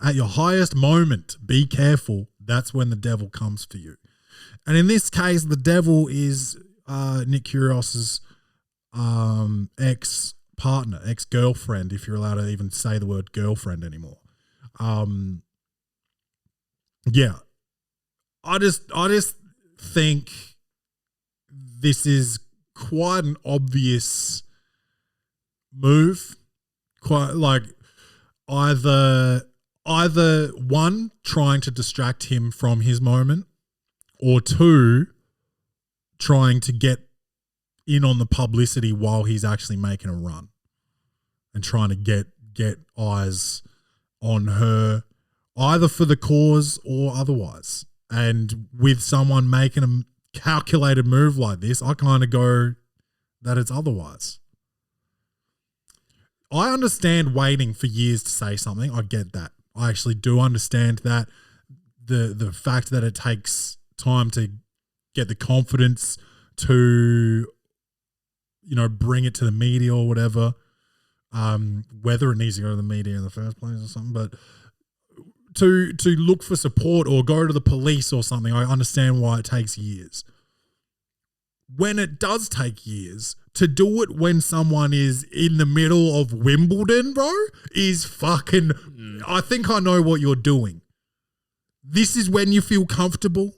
S1: at your highest moment, be careful. That's when the devil comes for you. And in this case, the devil is Nick Kyrgios's ex-partner, ex-girlfriend, if you're allowed to even say the word girlfriend anymore. Yeah. I just think this is quite an obvious move. Quite like either one, trying to distract him from his moment, or two, trying to get in on the publicity while he's actually making a run and trying to get eyes on her, either for the cause or otherwise. And with someone making a calculated move like this, I kind of go that it's otherwise. I understand waiting for years to say something. I get that. I actually do understand that. The fact that it takes time to get the confidence to, bring it to the media or whatever, whether it needs to go to the media in the first place or something, but to look for support or go to the police or something, I understand why it takes years. When it does take years, to do it when someone is in the middle of Wimbledon, bro, is fucking... I think I know what you're doing. This is when you feel comfortable.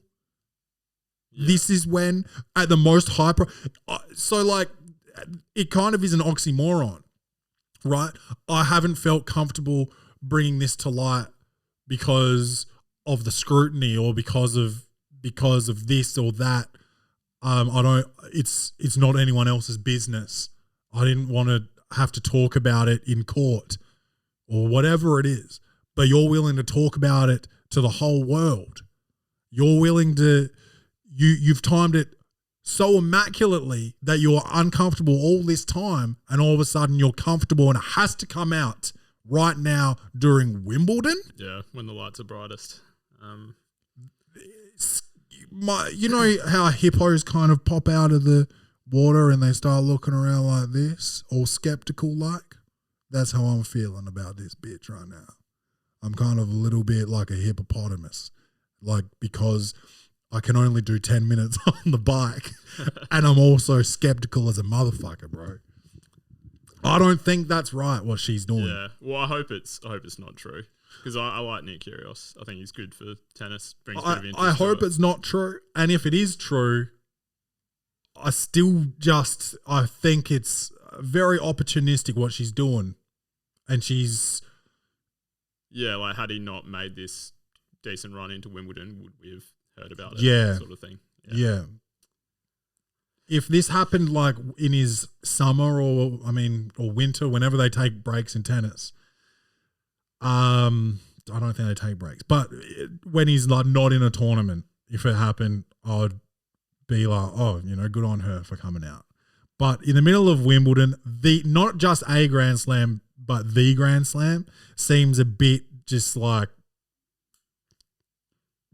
S1: Yeah. This is when, at the most high... so, like, it kind of is an oxymoron, right? I haven't felt comfortable bringing this to light because of the scrutiny or because of this or that. It's not anyone else's business. I didn't want to have to talk about it in court or whatever it is, but you're willing to talk about it to the whole world. You're willing to, you've timed it so immaculately that you're uncomfortable all this time, and all of a sudden you're comfortable, and it has to come out right now during Wimbledon.
S4: Yeah, when the lights are brightest.
S1: You know how hippos kind of pop out of the water and they start looking around like this, all skeptical like? That's how I'm feeling about this bitch right now. I'm kind of a little bit like a hippopotamus, like, because I can only do 10 minutes on the bike. And I'm also skeptical as a motherfucker, bro. I don't think that's right what she's doing.
S4: Yeah. Well, I hope it's not true. Because I like Nick Kyrgios. I think he's good for tennis. Brings a bit of interest.
S1: I hope it's not true. And if it is true, I think it's very opportunistic what she's doing. And she's...
S4: Yeah, like had he not made this decent run into Wimbledon, would we have heard about it?
S1: Yeah.
S4: Sort of thing.
S1: Yeah. If this happened like in his summer or winter, whenever they take breaks in tennis, I don't think they take breaks. But when he's like not in a tournament, if it happened, I would be like, oh, good on her for coming out. But in the middle of Wimbledon, not just a Grand Slam, but the Grand Slam seems a bit just like,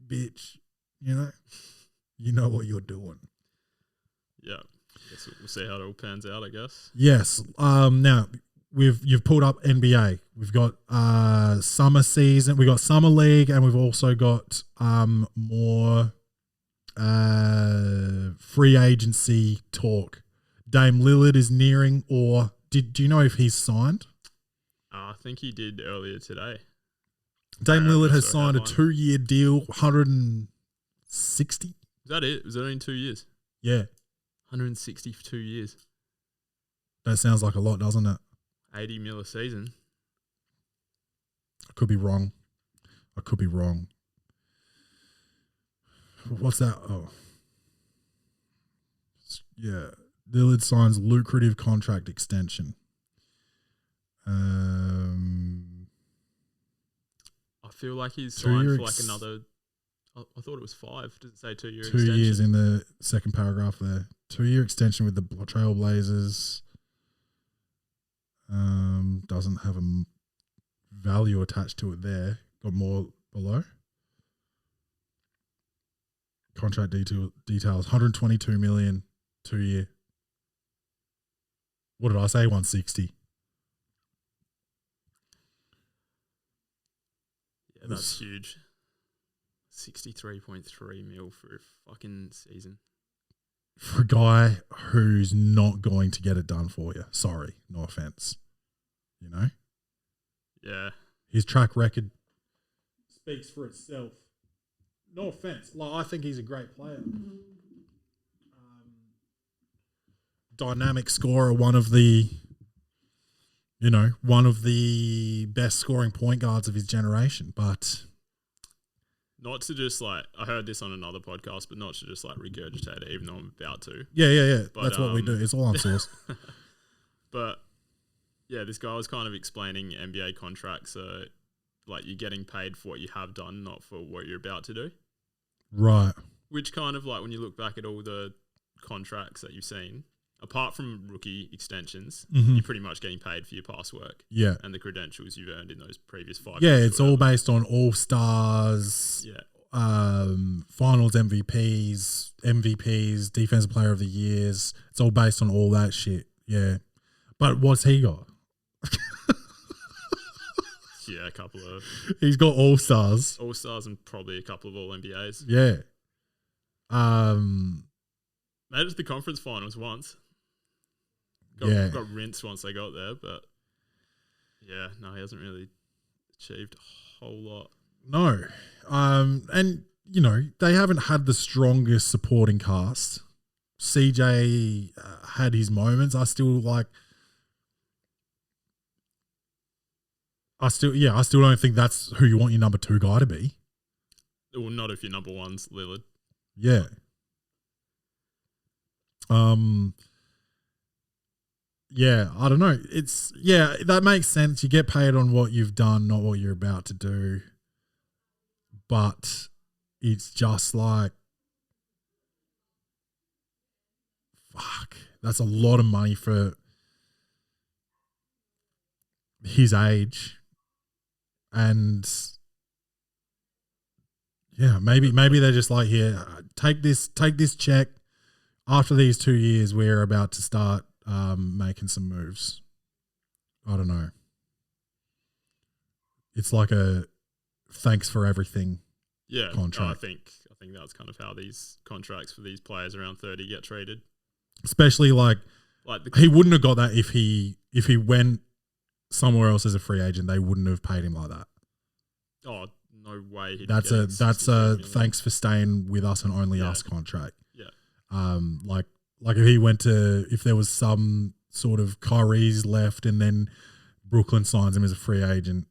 S1: bitch, you know what you're doing.
S4: Yeah, we'll see how it all pans out, I guess.
S1: Yes. Now you've pulled up NBA. We've got summer season. We got summer league, and we've also got more free agency talk. Dame Lillard is nearing, or do you know if he's signed?
S4: I think he did earlier today.
S1: Dame Lillard has signed a 2-year deal, 160.
S4: Is that it? Was that in 2 years?
S1: Yeah.
S4: 160 for 2 years.
S1: That sounds like a lot, doesn't it?
S4: 80 mil a season.
S1: I could be wrong. What's that? Oh. Yeah. Lillard signs lucrative contract extension.
S4: I feel like he's signed for like another... I thought it was 5. Does it say 2-year extension?
S1: 2 years in the second paragraph there. 2-year extension with the Trailblazers. Doesn't have a value attached to it there. Got more below. Contract details. 122 million, 2 year. What did I say? 160.
S4: Yeah, that's huge. 63.3 mil for a fucking season.
S1: For a guy who's not going to get it done for you. Sorry, no offense.
S4: Yeah.
S1: His track record speaks for itself. No offense. I think he's a great player. Dynamic scorer, one of the best scoring point guards of his generation, but...
S4: Not to just I heard this on another podcast, but not to just regurgitate it, even though I'm about to.
S1: Yeah. But, that's what we do. It's all on source.
S4: But yeah, this guy was kind of explaining NBA contracts. You're getting paid for what you have done, not for what you're about to do.
S1: Right.
S4: Which kind of when you look back at all the contracts that you've seen, apart from rookie extensions, you're pretty much getting paid for your past work.
S1: Yeah.
S4: And the credentials you've earned in those previous 5
S1: years.
S4: Yeah,
S1: it's all based on all-stars, finals MVPs, defensive player of the years. It's all based on all that shit. Yeah. But what's he got?
S4: Yeah, a couple of...
S1: He's got all-stars.
S4: All-stars and probably a couple of all-NBAs.
S1: Yeah.
S4: Made it to the conference finals once. Got rinsed once they got there, but yeah, no, he hasn't really achieved a whole lot.
S1: No. And, they haven't had the strongest supporting cast. CJ had his moments. I still don't think that's who you want your number 2 guy to be.
S4: Well, not if your number 1's Lillard.
S1: Yeah. Yeah, I don't know. That makes sense. You get paid on what you've done, not what you're about to do. But it's just fuck. That's a lot of money for his age. And yeah, maybe they're just here, take this check. After these 2 years, we're about to start making some moves. I don't know. It's like a thanks for everything contract.
S4: I think think that's kind of how these contracts for these players around 30 get treated.
S1: Especially like
S4: Like
S1: he wouldn't have got that if he went somewhere else as a free agent. They wouldn't have paid him like that.
S4: oh, no way.
S1: That's a thanks for staying with us and only us contract.
S4: Yeah.
S1: Like if he went to, if there was some sort of Kyrgios left and then Brooklyn signs him as a free agent,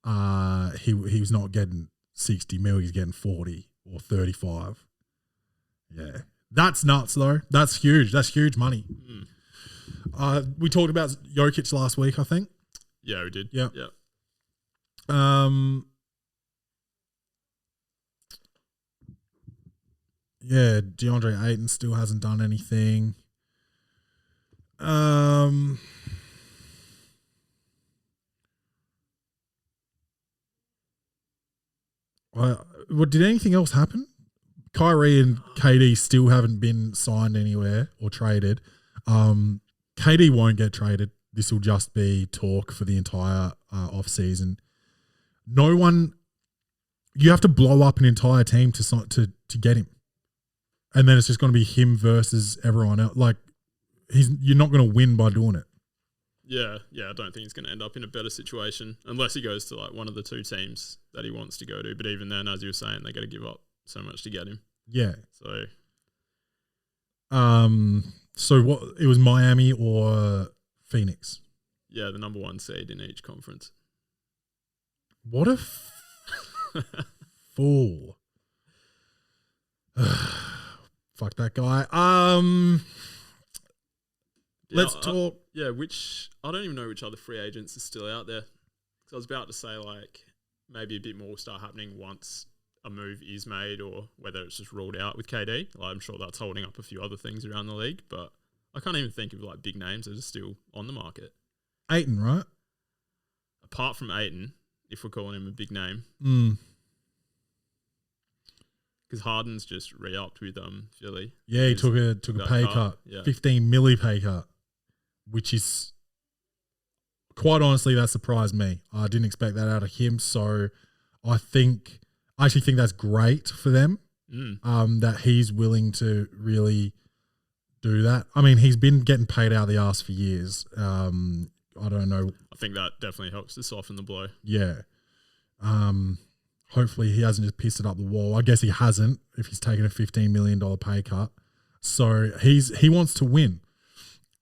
S1: he was not getting 60 mil. He's getting 40 or 35. Yeah, that's nuts though. That's huge. That's huge money. We talked about Jokic last week, I think.
S4: Yeah, we did.
S1: Yeah.
S4: Yeah.
S1: Yeah, DeAndre Ayton still hasn't done anything. Did anything else happen? Kyrie and KD still haven't been signed anywhere or traded. KD won't get traded. This will just be talk for the entire off season. No one. You have to blow up an entire team to get him, and then it's just going to be him versus everyone else. Like you're not going to win by doing it.
S4: Yeah, I don't think he's going to end up in a better situation unless he goes to like one of the two teams that he wants to go to. But even then, as you were saying, they got to give up so much to get him.
S1: Yeah.
S4: So
S1: what? It was Miami or Phoenix.
S4: Yeah, the number one seed in each conference.
S1: What a fool! Fuck that guy. Let's talk.
S4: Which I don't even know which other free agents are still out there. So I was about to say like maybe a bit more will start happening once a move is made, or whether it's just ruled out with KD. Like, I'm sure that's holding up a few other things around the league, but I can't even think of like big names that are still on the market.
S1: Ayton, right?
S4: Apart from Ayton, if we're calling him a big name. Because Harden's just re-upped with Philly.
S1: Yeah, he took a pay cut. Yeah. 15 milli pay cut, which is quite honestly, that surprised me. I didn't expect that out of him. So I actually think that's great for them. That he's willing to really do that. I mean, he's been getting paid out the ass for years. I don't know.
S4: I think that definitely helps to soften the blow.
S1: Yeah. Hopefully he hasn't just pissed it up the wall. I guess he hasn't if he's taken a $15 million pay cut. So he wants to win.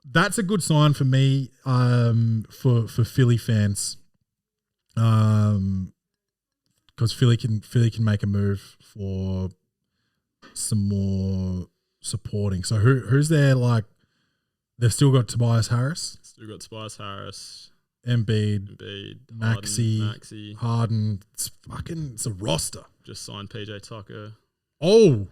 S1: That's a good sign for me for Philly fans. Because Philly can make a move for some more supporting. So who's there? Like they've still got Tobias Harris.
S4: Still got Tobias Harris.
S1: Embiid, Maxey, Harden. It's a roster.
S4: Just signed PJ Tucker.
S1: Oh,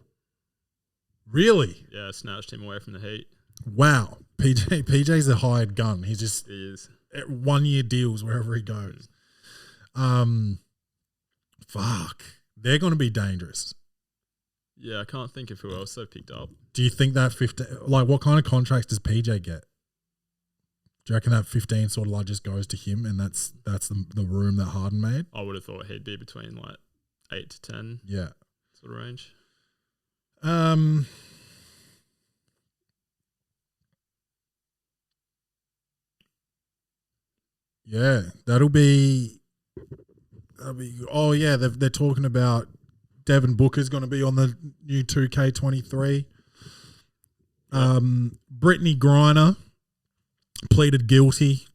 S1: really?
S4: Yeah, snatched him away from the Heat.
S1: Wow, PJ's a hired gun. He
S4: is
S1: 1 year deals wherever he goes. Fuck, they're going to be dangerous.
S4: Yeah, I can't think of who else they've picked up.
S1: Do you think that 15? Like, what kind of contracts does PJ get? Do you reckon that 15 sort of like just goes to him, and that's the room that Harden made?
S4: I would have thought he'd be between like 8 to 10.
S1: Yeah,
S4: sort of range.
S1: Yeah, that'll be. Oh yeah, they're talking about Devin Booker's going to be on the new 2K23. Brittany Griner pleaded guilty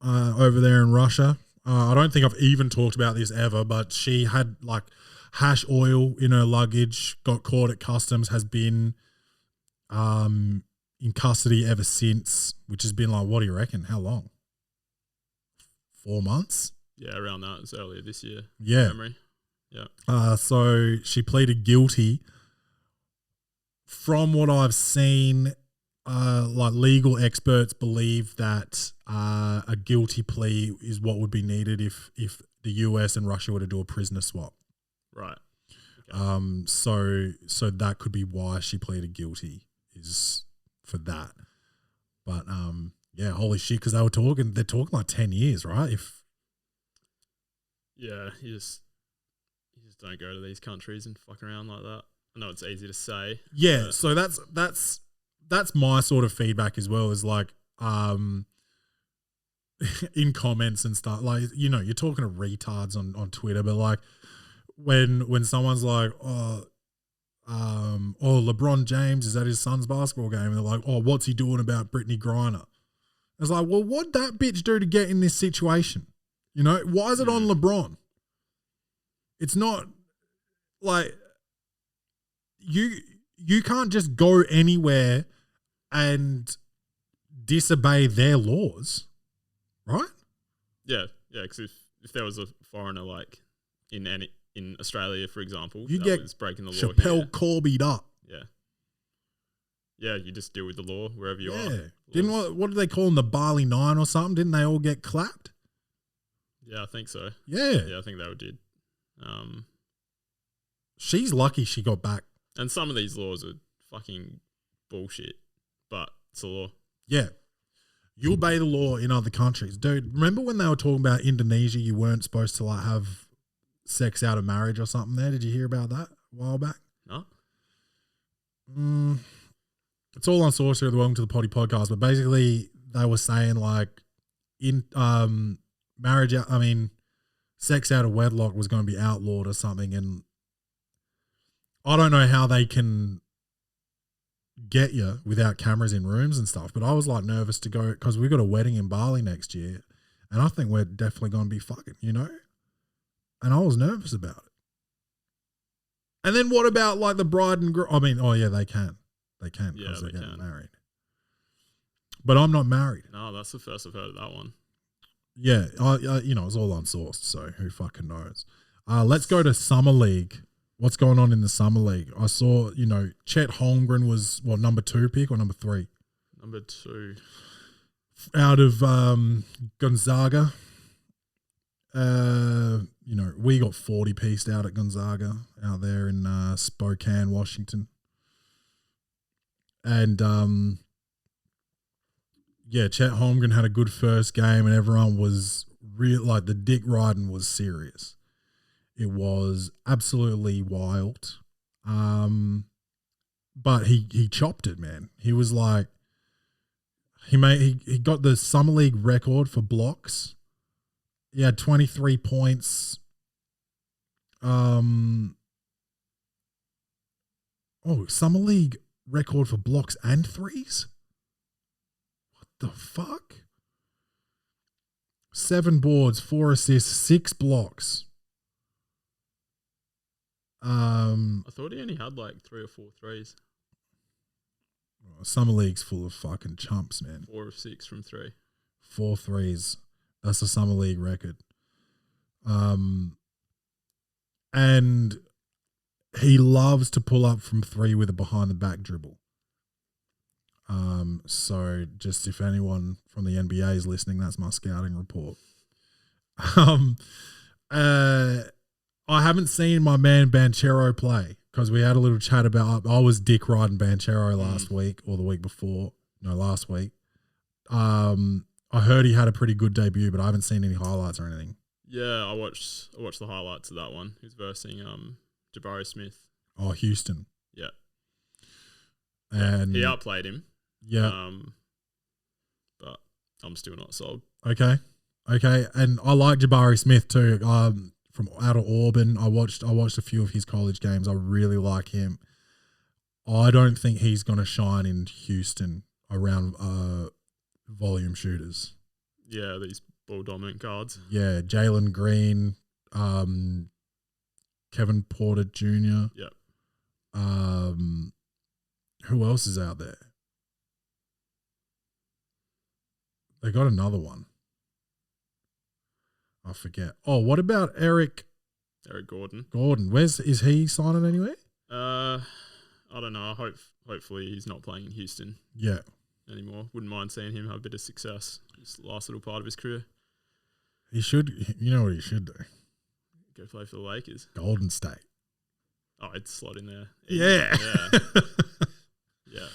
S1: over there in Russia. I don't think I've even talked about this ever, but she had like hash oil in her luggage, got caught at customs, has been in custody ever since, which has been like, what do you reckon? How long? 4 months?
S4: Yeah, around that. It was earlier this year.
S1: Yeah.
S4: Memory. Yeah.
S1: So she pleaded guilty. From what I've seen, like legal experts believe that a guilty plea is what would be needed if the US and Russia were to do a prisoner swap.
S4: Right.
S1: Okay. So that could be why she pleaded guilty, is for that. But yeah, holy shit, because they're talking like 10 years, right?
S4: Yeah, he just Just don't go to these countries and fuck around like that. I know it's easy to say.
S1: Yeah, so that's my sort of feedback as well. Is like, in comments and stuff, like, you know, you're talking to retards on Twitter, but like when someone's like, LeBron James is at his son's basketball game, and they're like, oh, what's he doing about Brittany Griner? It's like, well, what'd that bitch do to get in this situation? You know, why is it on LeBron? It's not like you can't just go anywhere and disobey their laws, right?
S4: Yeah, because if there was a foreigner like in Australia, for example,
S1: you
S4: that
S1: get
S4: was breaking the law.
S1: Chappelle Corby'd up.
S4: Yeah, you just deal with the law wherever you
S1: Yeah.
S4: are.
S1: Didn't what did they call them, the Bali Nine or something? Didn't they all get clapped?
S4: Yeah, I think so.
S1: Yeah.
S4: Yeah, I think they all did.
S1: She's lucky she got back.
S4: And some of these laws are fucking bullshit, but it's a law.
S1: Yeah. You obey the law in other countries. Dude, remember when they were talking about Indonesia, you weren't supposed to like have sex out of marriage or something there? Did you hear about that a while back?
S4: No.
S1: It's all on Source here, the Welcome to the Poddy podcast, but basically they were saying like in marriage, sex out of wedlock was going to be outlawed or something, and I don't know how they can get you without cameras in rooms and stuff, but I was like nervous to go because we got a wedding in Bali next year, and I think we're definitely going to be fucking, you know, and I was nervous about it. And then what about like the bride and groom? I mean, oh yeah, they can because they're getting married. But I'm not married.
S4: No, that's the first I've heard of that one.
S1: Yeah, you know, it's all unsourced, so who fucking knows? Let's go to Summer League. What's going on in the Summer League? I saw, you know, Chet Holmgren was, number 2 pick or number 3?
S4: Number 2.
S1: Out of Gonzaga. You know, we got 40-pieced out at Gonzaga out there in Spokane, Washington. And, Chet Holmgren had a good first game, and everyone was real, like the dick riding was serious. It was absolutely wild. But he chopped it, man. He was like, he got the Summer League record for blocks. He had 23 points. Summer League record for blocks and threes? What the fuck? 7 boards, 4 assists, 6 blocks.
S4: I thought he only had like 3 or 4 threes.
S1: Summer League's full of fucking chumps, man.
S4: 4 or 6 from 3.
S1: 4 threes. That's the Summer League record. And he loves to pull up from 3 with a behind the back dribble. So just if anyone from the NBA is listening, that's my scouting report. I haven't seen my man Banchero play because we had a little chat about, I was dick riding Banchero last week or the week before. No, last week. I heard he had a pretty good debut, but I haven't seen any highlights or anything.
S4: Yeah, I watched the highlights of that one. He was versing Jabari Smith.
S1: Oh, Houston.
S4: Yeah.
S1: And
S4: he outplayed him.
S1: Yeah.
S4: But I'm still not sold.
S1: Okay. And I like Jabari Smith too. From out of Auburn, I watched a few of his college games. I really like him. I don't think he's going to shine in Houston around volume shooters.
S4: Yeah, these ball dominant guards.
S1: Yeah, Jalen Green, Kevin Porter Jr.
S4: Yep.
S1: Who else is out there? They got another one. I forget. Oh, what about Eric
S4: Gordon?
S1: Is he signing anywhere?
S4: I don't know. Hopefully he's not playing in Houston.
S1: Yeah.
S4: Anymore. Wouldn't mind seeing him have a bit of success. This last little part of his career.
S1: He should. You know what he should do?
S4: Go play for the Lakers.
S1: Golden State.
S4: Oh, I'd slot in there.
S1: Yeah.
S4: Yeah.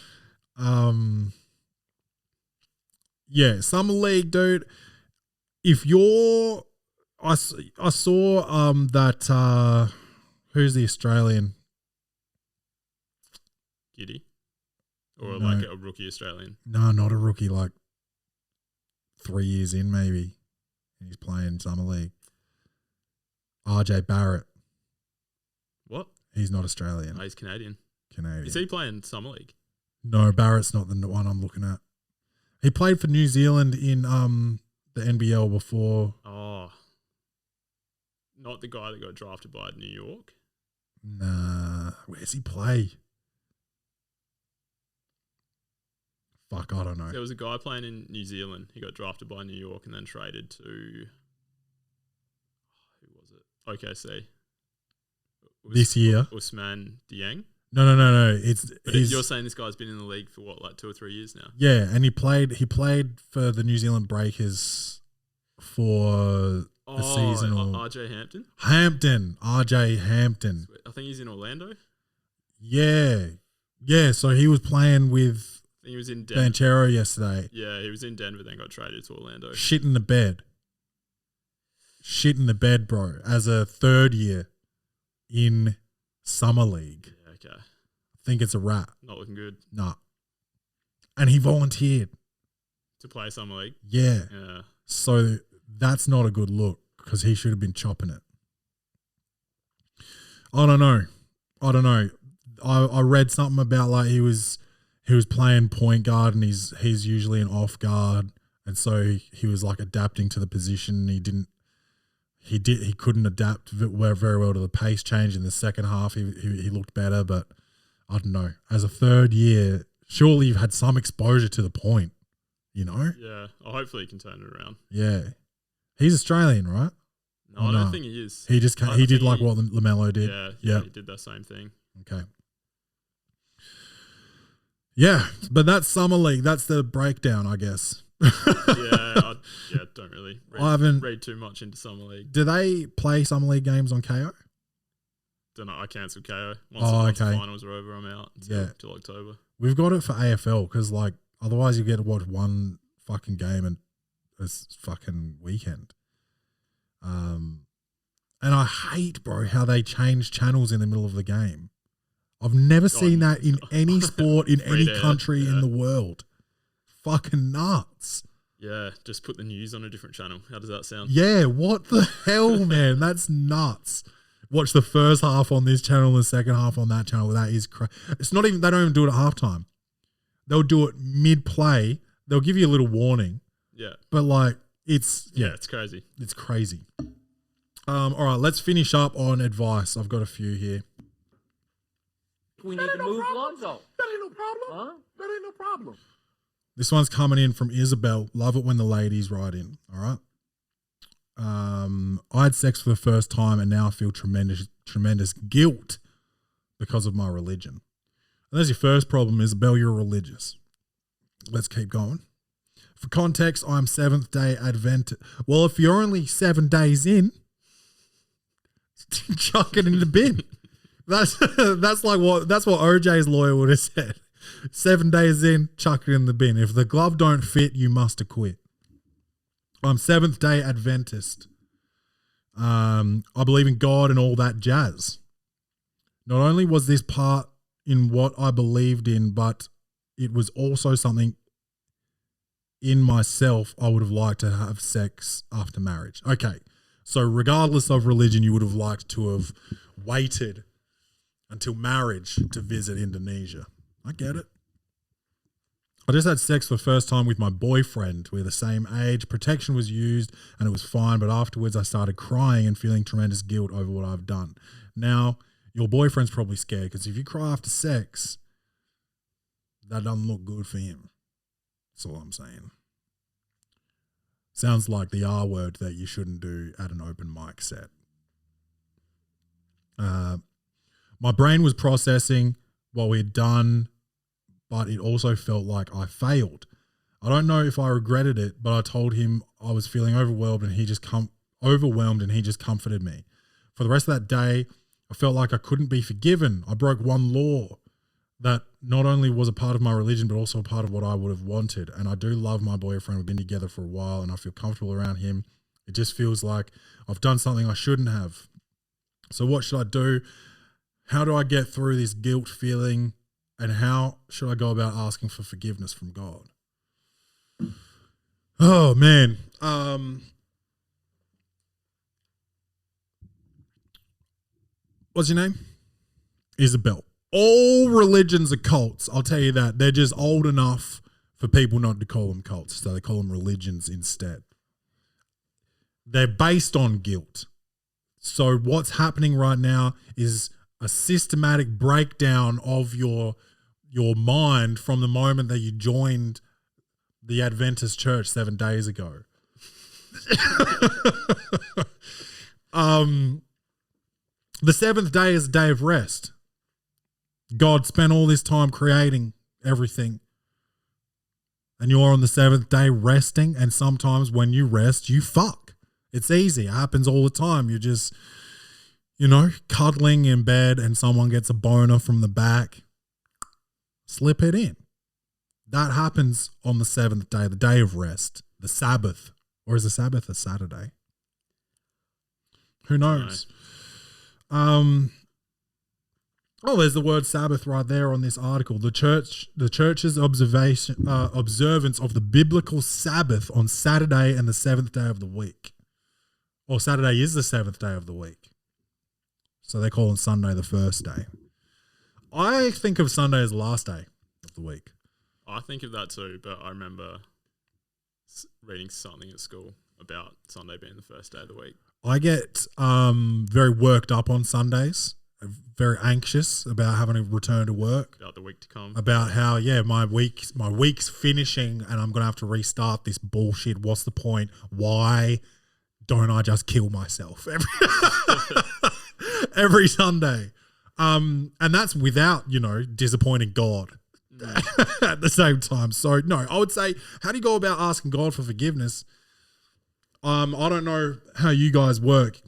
S1: Yeah, Summer League, dude. If you're, I saw that Who's the Australian?
S4: Giddy? Or
S1: No.
S4: like a rookie Australian?
S1: No, not a rookie. Like 3 years in, maybe. He's playing summer league. RJ Barrett.
S4: What?
S1: He's not Australian.
S4: Oh, he's Canadian.
S1: Canadian.
S4: Is he playing Summer League?
S1: No, Barrett's not the one I'm looking at. He played for New Zealand in the NBL before.
S4: Oh. Not the guy that got drafted by New York?
S1: Nah. Where's he play? Fuck, I don't know.
S4: There was a guy playing in New Zealand. He got drafted by New York and then traded to... Who was it? OKC.
S1: This year?
S4: Usman Dieng.
S1: No.
S4: You're saying this guy's been in the league for what, like 2 or 3 years now?
S1: Yeah, and he played for the New Zealand Breakers for a seasonal.
S4: RJ Hampton?
S1: RJ Hampton.
S4: I think he's in Orlando.
S1: Yeah. Yeah, so he was playing with
S4: I think he was in Denver.
S1: Banchero yesterday.
S4: Yeah, he was in Denver, then got traded to Orlando.
S1: Shit in the bed. Shit in the bed, bro. As a third year in Summer League.
S4: Yeah, okay.
S1: I think it's a wrap.
S4: Not looking good.
S1: Nah. And he volunteered.
S4: To play Summer League?
S1: Yeah.
S4: Yeah.
S1: So that's not a good look because he should have been chopping it. I don't know. I read something about like he was playing point guard and he's usually an off guard, and so he was like adapting to the position. He couldn't adapt very well to the pace change in the second half. He looked better, but I don't know. As a third year, surely you've had some exposure to the point, you know?
S4: Yeah. Oh, hopefully he can turn it around.
S1: Yeah. He's Australian, right?
S4: No, I don't think he is.
S1: He just
S4: I
S1: he did
S4: think
S1: like what LaMelo did.
S4: Yeah, he did that same thing.
S1: Okay. Yeah, but that's Summer League. That's the breakdown, I guess.
S4: I don't really read too much into Summer League.
S1: Do they play Summer League games on KO?
S4: Don't know. I cancelled KO. Once the finals are over, I'm out till October. We've
S1: got it for AFL because like otherwise you get to watch one fucking game and this fucking weekend. And I hate, bro, how they change channels in the middle of the game. I've never seen that in any sport in any country in the world. Fucking nuts.
S4: Yeah, just put the news on a different channel. How does that sound?
S1: Yeah, what the hell, man? That's nuts. Watch the first half on this channel and the second half on that channel. That is crazy. It's not even, they don't even do it at halftime. They'll do it mid-play. They'll give you a little warning.
S4: Yeah.
S1: But like, it's
S4: crazy.
S1: It's crazy. All right, let's finish up on advice. I've got a few here.
S2: We need to move Lonzo.
S3: That ain't no problem.
S2: Huh?
S3: That ain't no problem.
S1: This one's coming in from Isabel. Love it when the ladies write in. All right. I had sex for the first time and now I feel tremendous guilt because of my religion. And there's your first problem, Isabel. You're religious. Let's keep going. For context, I'm Seventh-day Adventist. Well, if you're only 7 days in, chuck it in the bin. That's what OJ's lawyer would have said. 7 days in, chuck it in the bin. If the glove don't fit, you must acquit. I'm Seventh-day Adventist. I believe in God and all that jazz. Not only was this part in what I believed in, but it was also something in myself I would have liked to have sex after marriage. Okay, so regardless of religion, you would have liked to have waited until marriage to visit Indonesia. I get it. I just had sex for the first time with my boyfriend. We're the same age. Protection was used and it was fine, but afterwards I started crying and feeling tremendous guilt over what I've done. Now, your boyfriend's probably scared because if you cry after sex, that doesn't look good for him. That's all I'm saying. Sounds like the R word that you shouldn't do at an open mic set. My brain was processing what we had done, but it also felt like I failed. I don't know if I regretted it, but I told him I was feeling overwhelmed and he just comforted me. For the rest of that day, I felt like I couldn't be forgiven. I broke one law that not only was a part of my religion, but also a part of what I would have wanted. And I do love my boyfriend. We've been together for a while and I feel comfortable around him. It just feels like I've done something I shouldn't have. So what should I do? How do I get through this guilt feeling? And how should I go about asking for forgiveness from God? Oh, man. What's your name? Isabel. All religions are cults. I'll tell you that. They're just old enough for people not to call them cults. So they call them religions instead. They're based on guilt. So what's happening right now is a systematic breakdown of your mind from the moment that you joined the Adventist church 7 days ago. The seventh day is a day of rest. God spent all this time creating everything. And you're on the seventh day resting. And sometimes when you rest, you fuck. It's easy. It happens all the time. You're just, cuddling in bed and someone gets a boner from the back. Slip it in. That happens on the seventh day, the day of rest, the Sabbath. Or is the Sabbath a Saturday? Who knows? There's the word Sabbath right there on this article. The church's observance of the biblical Sabbath on Saturday and the seventh day of the week. Or Saturday is the seventh day of the week. So they call on Sunday the first day. I think of Sunday as the last day of the week.
S4: I think of that too, but I remember reading something at school about Sunday being the first day of the week.
S1: I get very worked up on Sundays, very anxious about having to return to work.
S4: About the week to come. About
S1: how, my week's finishing and I'm going to have to restart this bullshit. What's the point? Why don't I just kill myself every Sunday? And that's without, disappointing God at the same time. So, no, I would say, how do you go about asking God for forgiveness? I don't know how you guys work,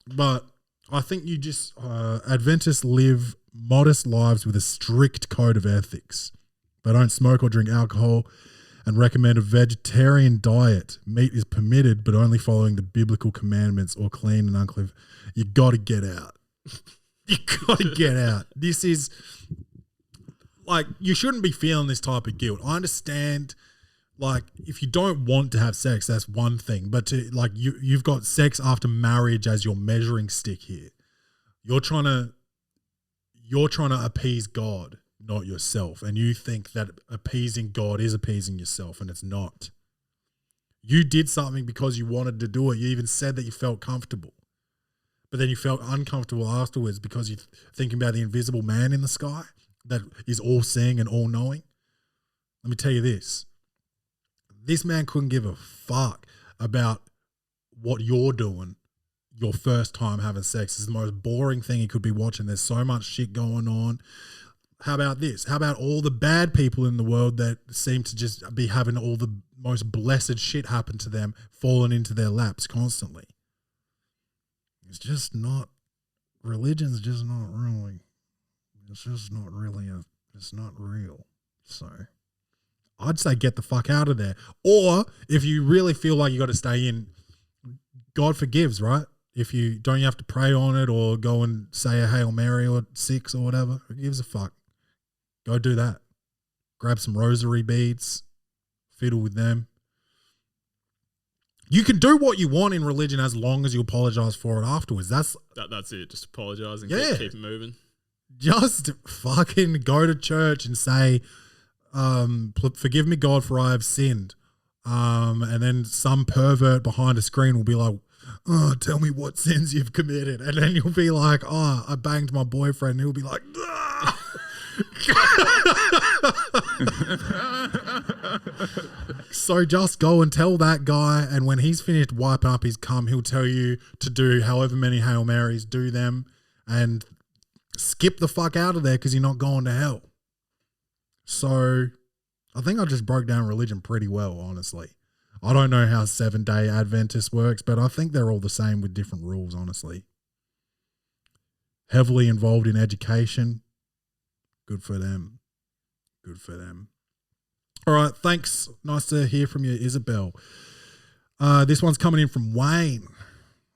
S1: but I think you just, Adventists live modest lives with a strict code of ethics. They don't smoke or drink alcohol and recommend a vegetarian diet. Meat is permitted, but only following the biblical commandments or clean and unclean. You got to get out. You got to get out. This is you shouldn't be feeling this type of guilt. I understand. If you don't want to have sex, that's one thing. But you've got sex after marriage as your measuring stick here. You're trying to appease God, not yourself. And you think that appeasing God is appeasing yourself, and it's not. You did something because you wanted to do it. You even said that you felt comfortable. But then you felt uncomfortable afterwards because you're thinking about the invisible man in the sky that is all-seeing and all-knowing. Let me tell you this. This man couldn't give a fuck about what you're doing your first time having sex. It's the most boring thing he could be watching. There's so much shit going on. How about this? How about all the bad people in the world that seem to just be having all the most blessed shit happen to them, falling into their laps constantly? It's just not, religion's just not really, it's just not really, it's not real. So I'd say get the fuck out of there. Or if you really feel like you got to stay in, God forgives, right? If you don't, you have to pray on it or go and say a Hail Mary or 6 or whatever. Who gives a fuck? Go do that. Grab some rosary beads, fiddle with them. You can do what you want in religion as long as you apologize for it afterwards. That's
S4: it. Just apologize and keep it moving.
S1: Just fucking go to church and say, forgive me, God, for I have sinned. And then some pervert behind a screen will be like, oh, tell me what sins you've committed. And then you'll be like, oh, I banged my boyfriend. And he'll be like, ah! So just go and tell that guy, and when he's finished wiping up his cum, he'll tell you to do however many Hail Marys, do them, and skip the fuck out of there because you're not going to hell. So I think I just broke down religion pretty well, honestly. I don't know how 7-day Adventist works, but I think they're all the same with different rules, honestly. Heavily involved in education. Good for them. Good for them. All right, thanks. Nice to hear from you, Isabel. This one's coming in from Wayne.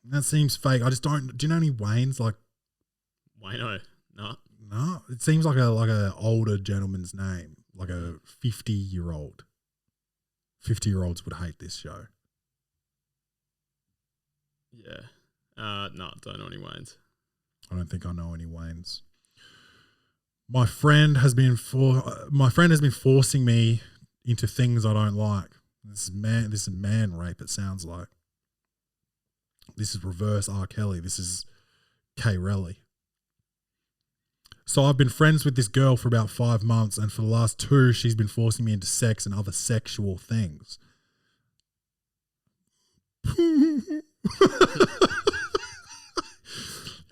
S1: That seems fake. I just don't. Do you know any Waynes? Like,
S4: Wayno. No.
S1: no, it seems like a older gentleman's name, like a 50-year-old. 50-year-olds would hate this show.
S4: Yeah. No, don't know any Waynes.
S1: I don't think I know any Waynes. My friend has been forcing me into things I don't like. This is man rape. It sounds like. This is reverse R. Kelly. This is K. Relly. So I've been friends with this girl for about 5 months, and for the last 2, she's been forcing me into sex and other sexual things.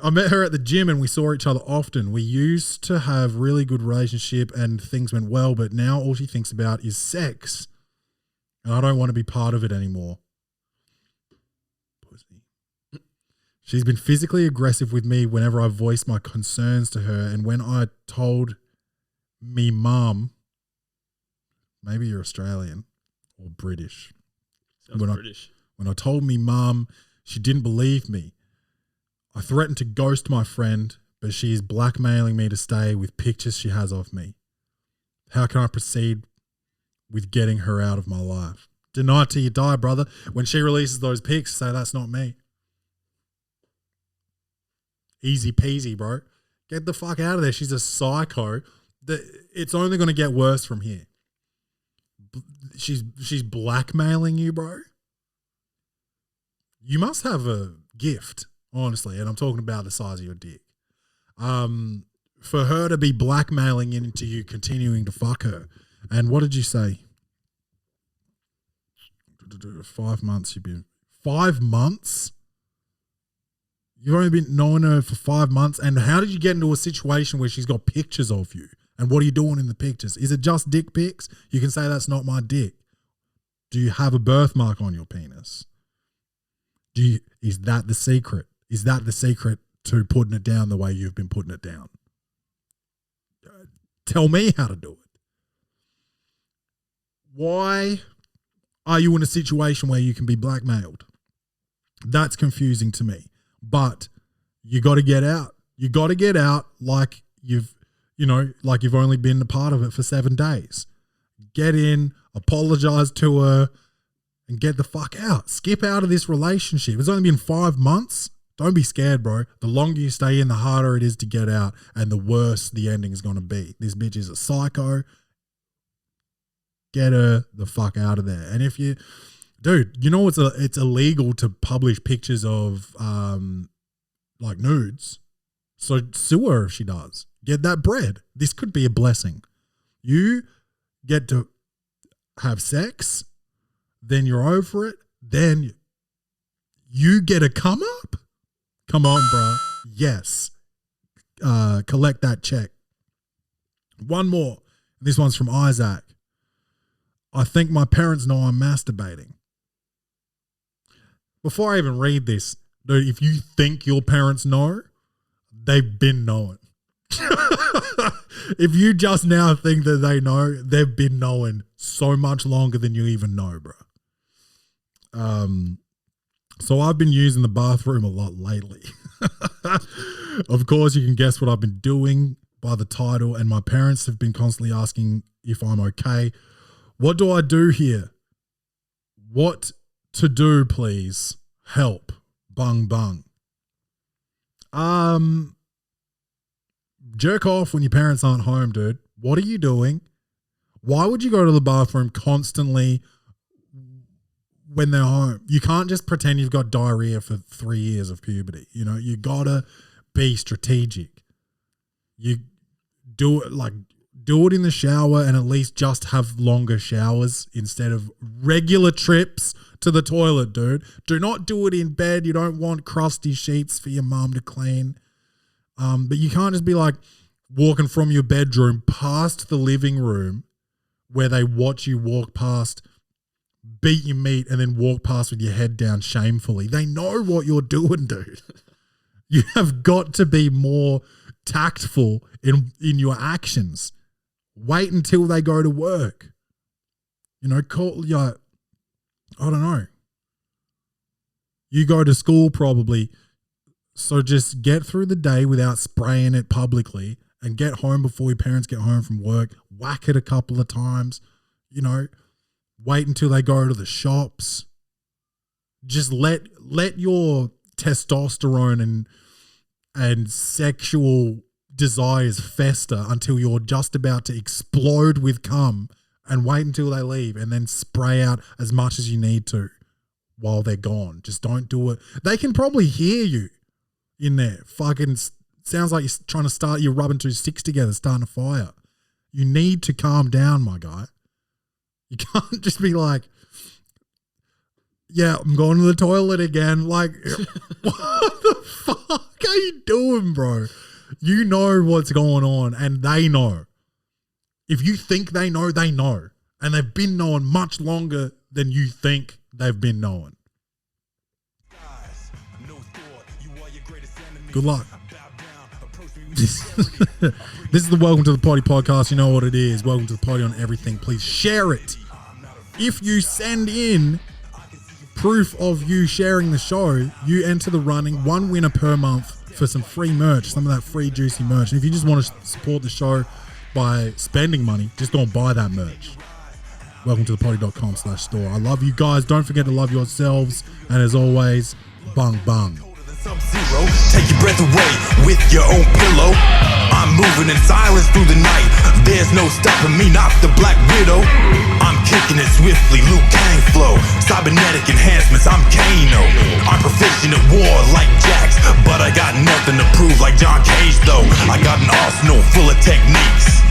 S1: I met her at the gym and we saw each other often. We used to have really good relationship and things went well, but now all she thinks about is sex. And I don't want to be part of it anymore. Pussy. She's been physically aggressive with me whenever I voiced my concerns to her. And when I told me mum, maybe you're Australian or British.
S4: Sounds British.
S1: When I told me mum, she didn't believe me. I threatened to ghost my friend, but she is blackmailing me to stay with pictures she has of me. How can I proceed with getting her out of my life? Deny it till you die, brother. When she releases those pics, say that's not me. Easy peasy, bro. Get the fuck out of there. She's a psycho. It's only going to get worse from here. She's blackmailing you, bro. You must have a gift. Honestly, and I'm talking about the size of your dick. For her to be blackmailing into you continuing to fuck her. And what did you say? 5 months you've been... 5 months? You've only been knowing her for 5 months. And how did you get into a situation where she's got pictures of you? And what are you doing in the pictures? Is it just dick pics? You can say that's not my dick. Do you have a birthmark on your penis? Is that the secret? Is that the secret to putting it down the way you've been putting it down? Tell me how to do it. Why are you in a situation where you can be blackmailed? That's confusing to me. But you got to get out. You got to get out like you've only been a part of it for 7 days. Get in, apologize to her, and get the fuck out. Skip out of this relationship. It's only been 5 months. Don't be scared, bro. The longer you stay in, the harder it is to get out, and the worse the ending is going to be. This bitch is a psycho. Get her the fuck out of there. And if you, dude, you know it's illegal to publish pictures of like nudes. So sue her if she does. Get that bread. This could be a blessing. You get to have sex, then you're over it, then you get a come up. Come on, bro. Yes. Collect that check. One more. This one's from Isaac. I think my parents know I'm masturbating. Before I even read this, dude, if you think your parents know, they've been knowing. If you just now think that they know, they've been knowing so much longer than you even know, bro. So I've been using the bathroom a lot lately. Of course, you can guess what I've been doing by the title, and my parents have been constantly asking if I'm okay. What do I do here? What to do, please? Help. Bung bung. Jerk off when your parents aren't home, dude. What are you doing? Why would you go to the bathroom constantly when they're home? You can't just pretend you've got diarrhea for 3 years of puberty. You know, you gotta be strategic. You do it in the shower, and at least just have longer showers instead of regular trips to the toilet, dude. Do not do it in bed. You don't want crusty sheets for your mum to clean. But you can't just be like walking from your bedroom past the living room where they watch you walk past, beat your meat, and then walk past with your head down shamefully. They know what you're doing, dude. You have got to be more tactful in your actions. Wait until they go to work. You know, I don't know. You go to school probably. So just get through the day without spraying it publicly and get home before your parents get home from work. Whack it a couple of times, wait until they go to the shops. Just let your testosterone and sexual desires fester until you're just about to explode with cum, and wait until they leave and then spray out as much as you need to while they're gone. Just don't do it. They can probably hear you in there. Fucking sounds like you're rubbing two sticks together, starting a fire. You need to calm down, my guy. You can't just be like, yeah, I'm going to the toilet again. Like, what the fuck are you doing, bro? You know what's going on, and they know. If you think they know, they know. And they've been knowing much longer than you think they've been knowing. Good luck. This is the Welcome to the Poddy podcast. You know what it is. Welcome to the Poddy on everything. Please share it. If you send in proof of you sharing the show, you enter the running. 1 winner per month for some free merch, some of that free juicy merch. And if you just want to support the show by spending money, just go and buy that merch. Welcome to thepoddy.com/store. I love you guys. Don't forget to love yourselves. And as always, bung bung.
S5: Sub-zero, take your breath away with your own pillow. I'm moving in silence through the night. There's no stopping me, not the Black Widow. I'm kicking it swiftly, Liu Kang flow. Cybernetic enhancements, I'm Kano. I'm proficient at war like Jax, but I got nothing to prove like John Cage though. I got an arsenal full of techniques.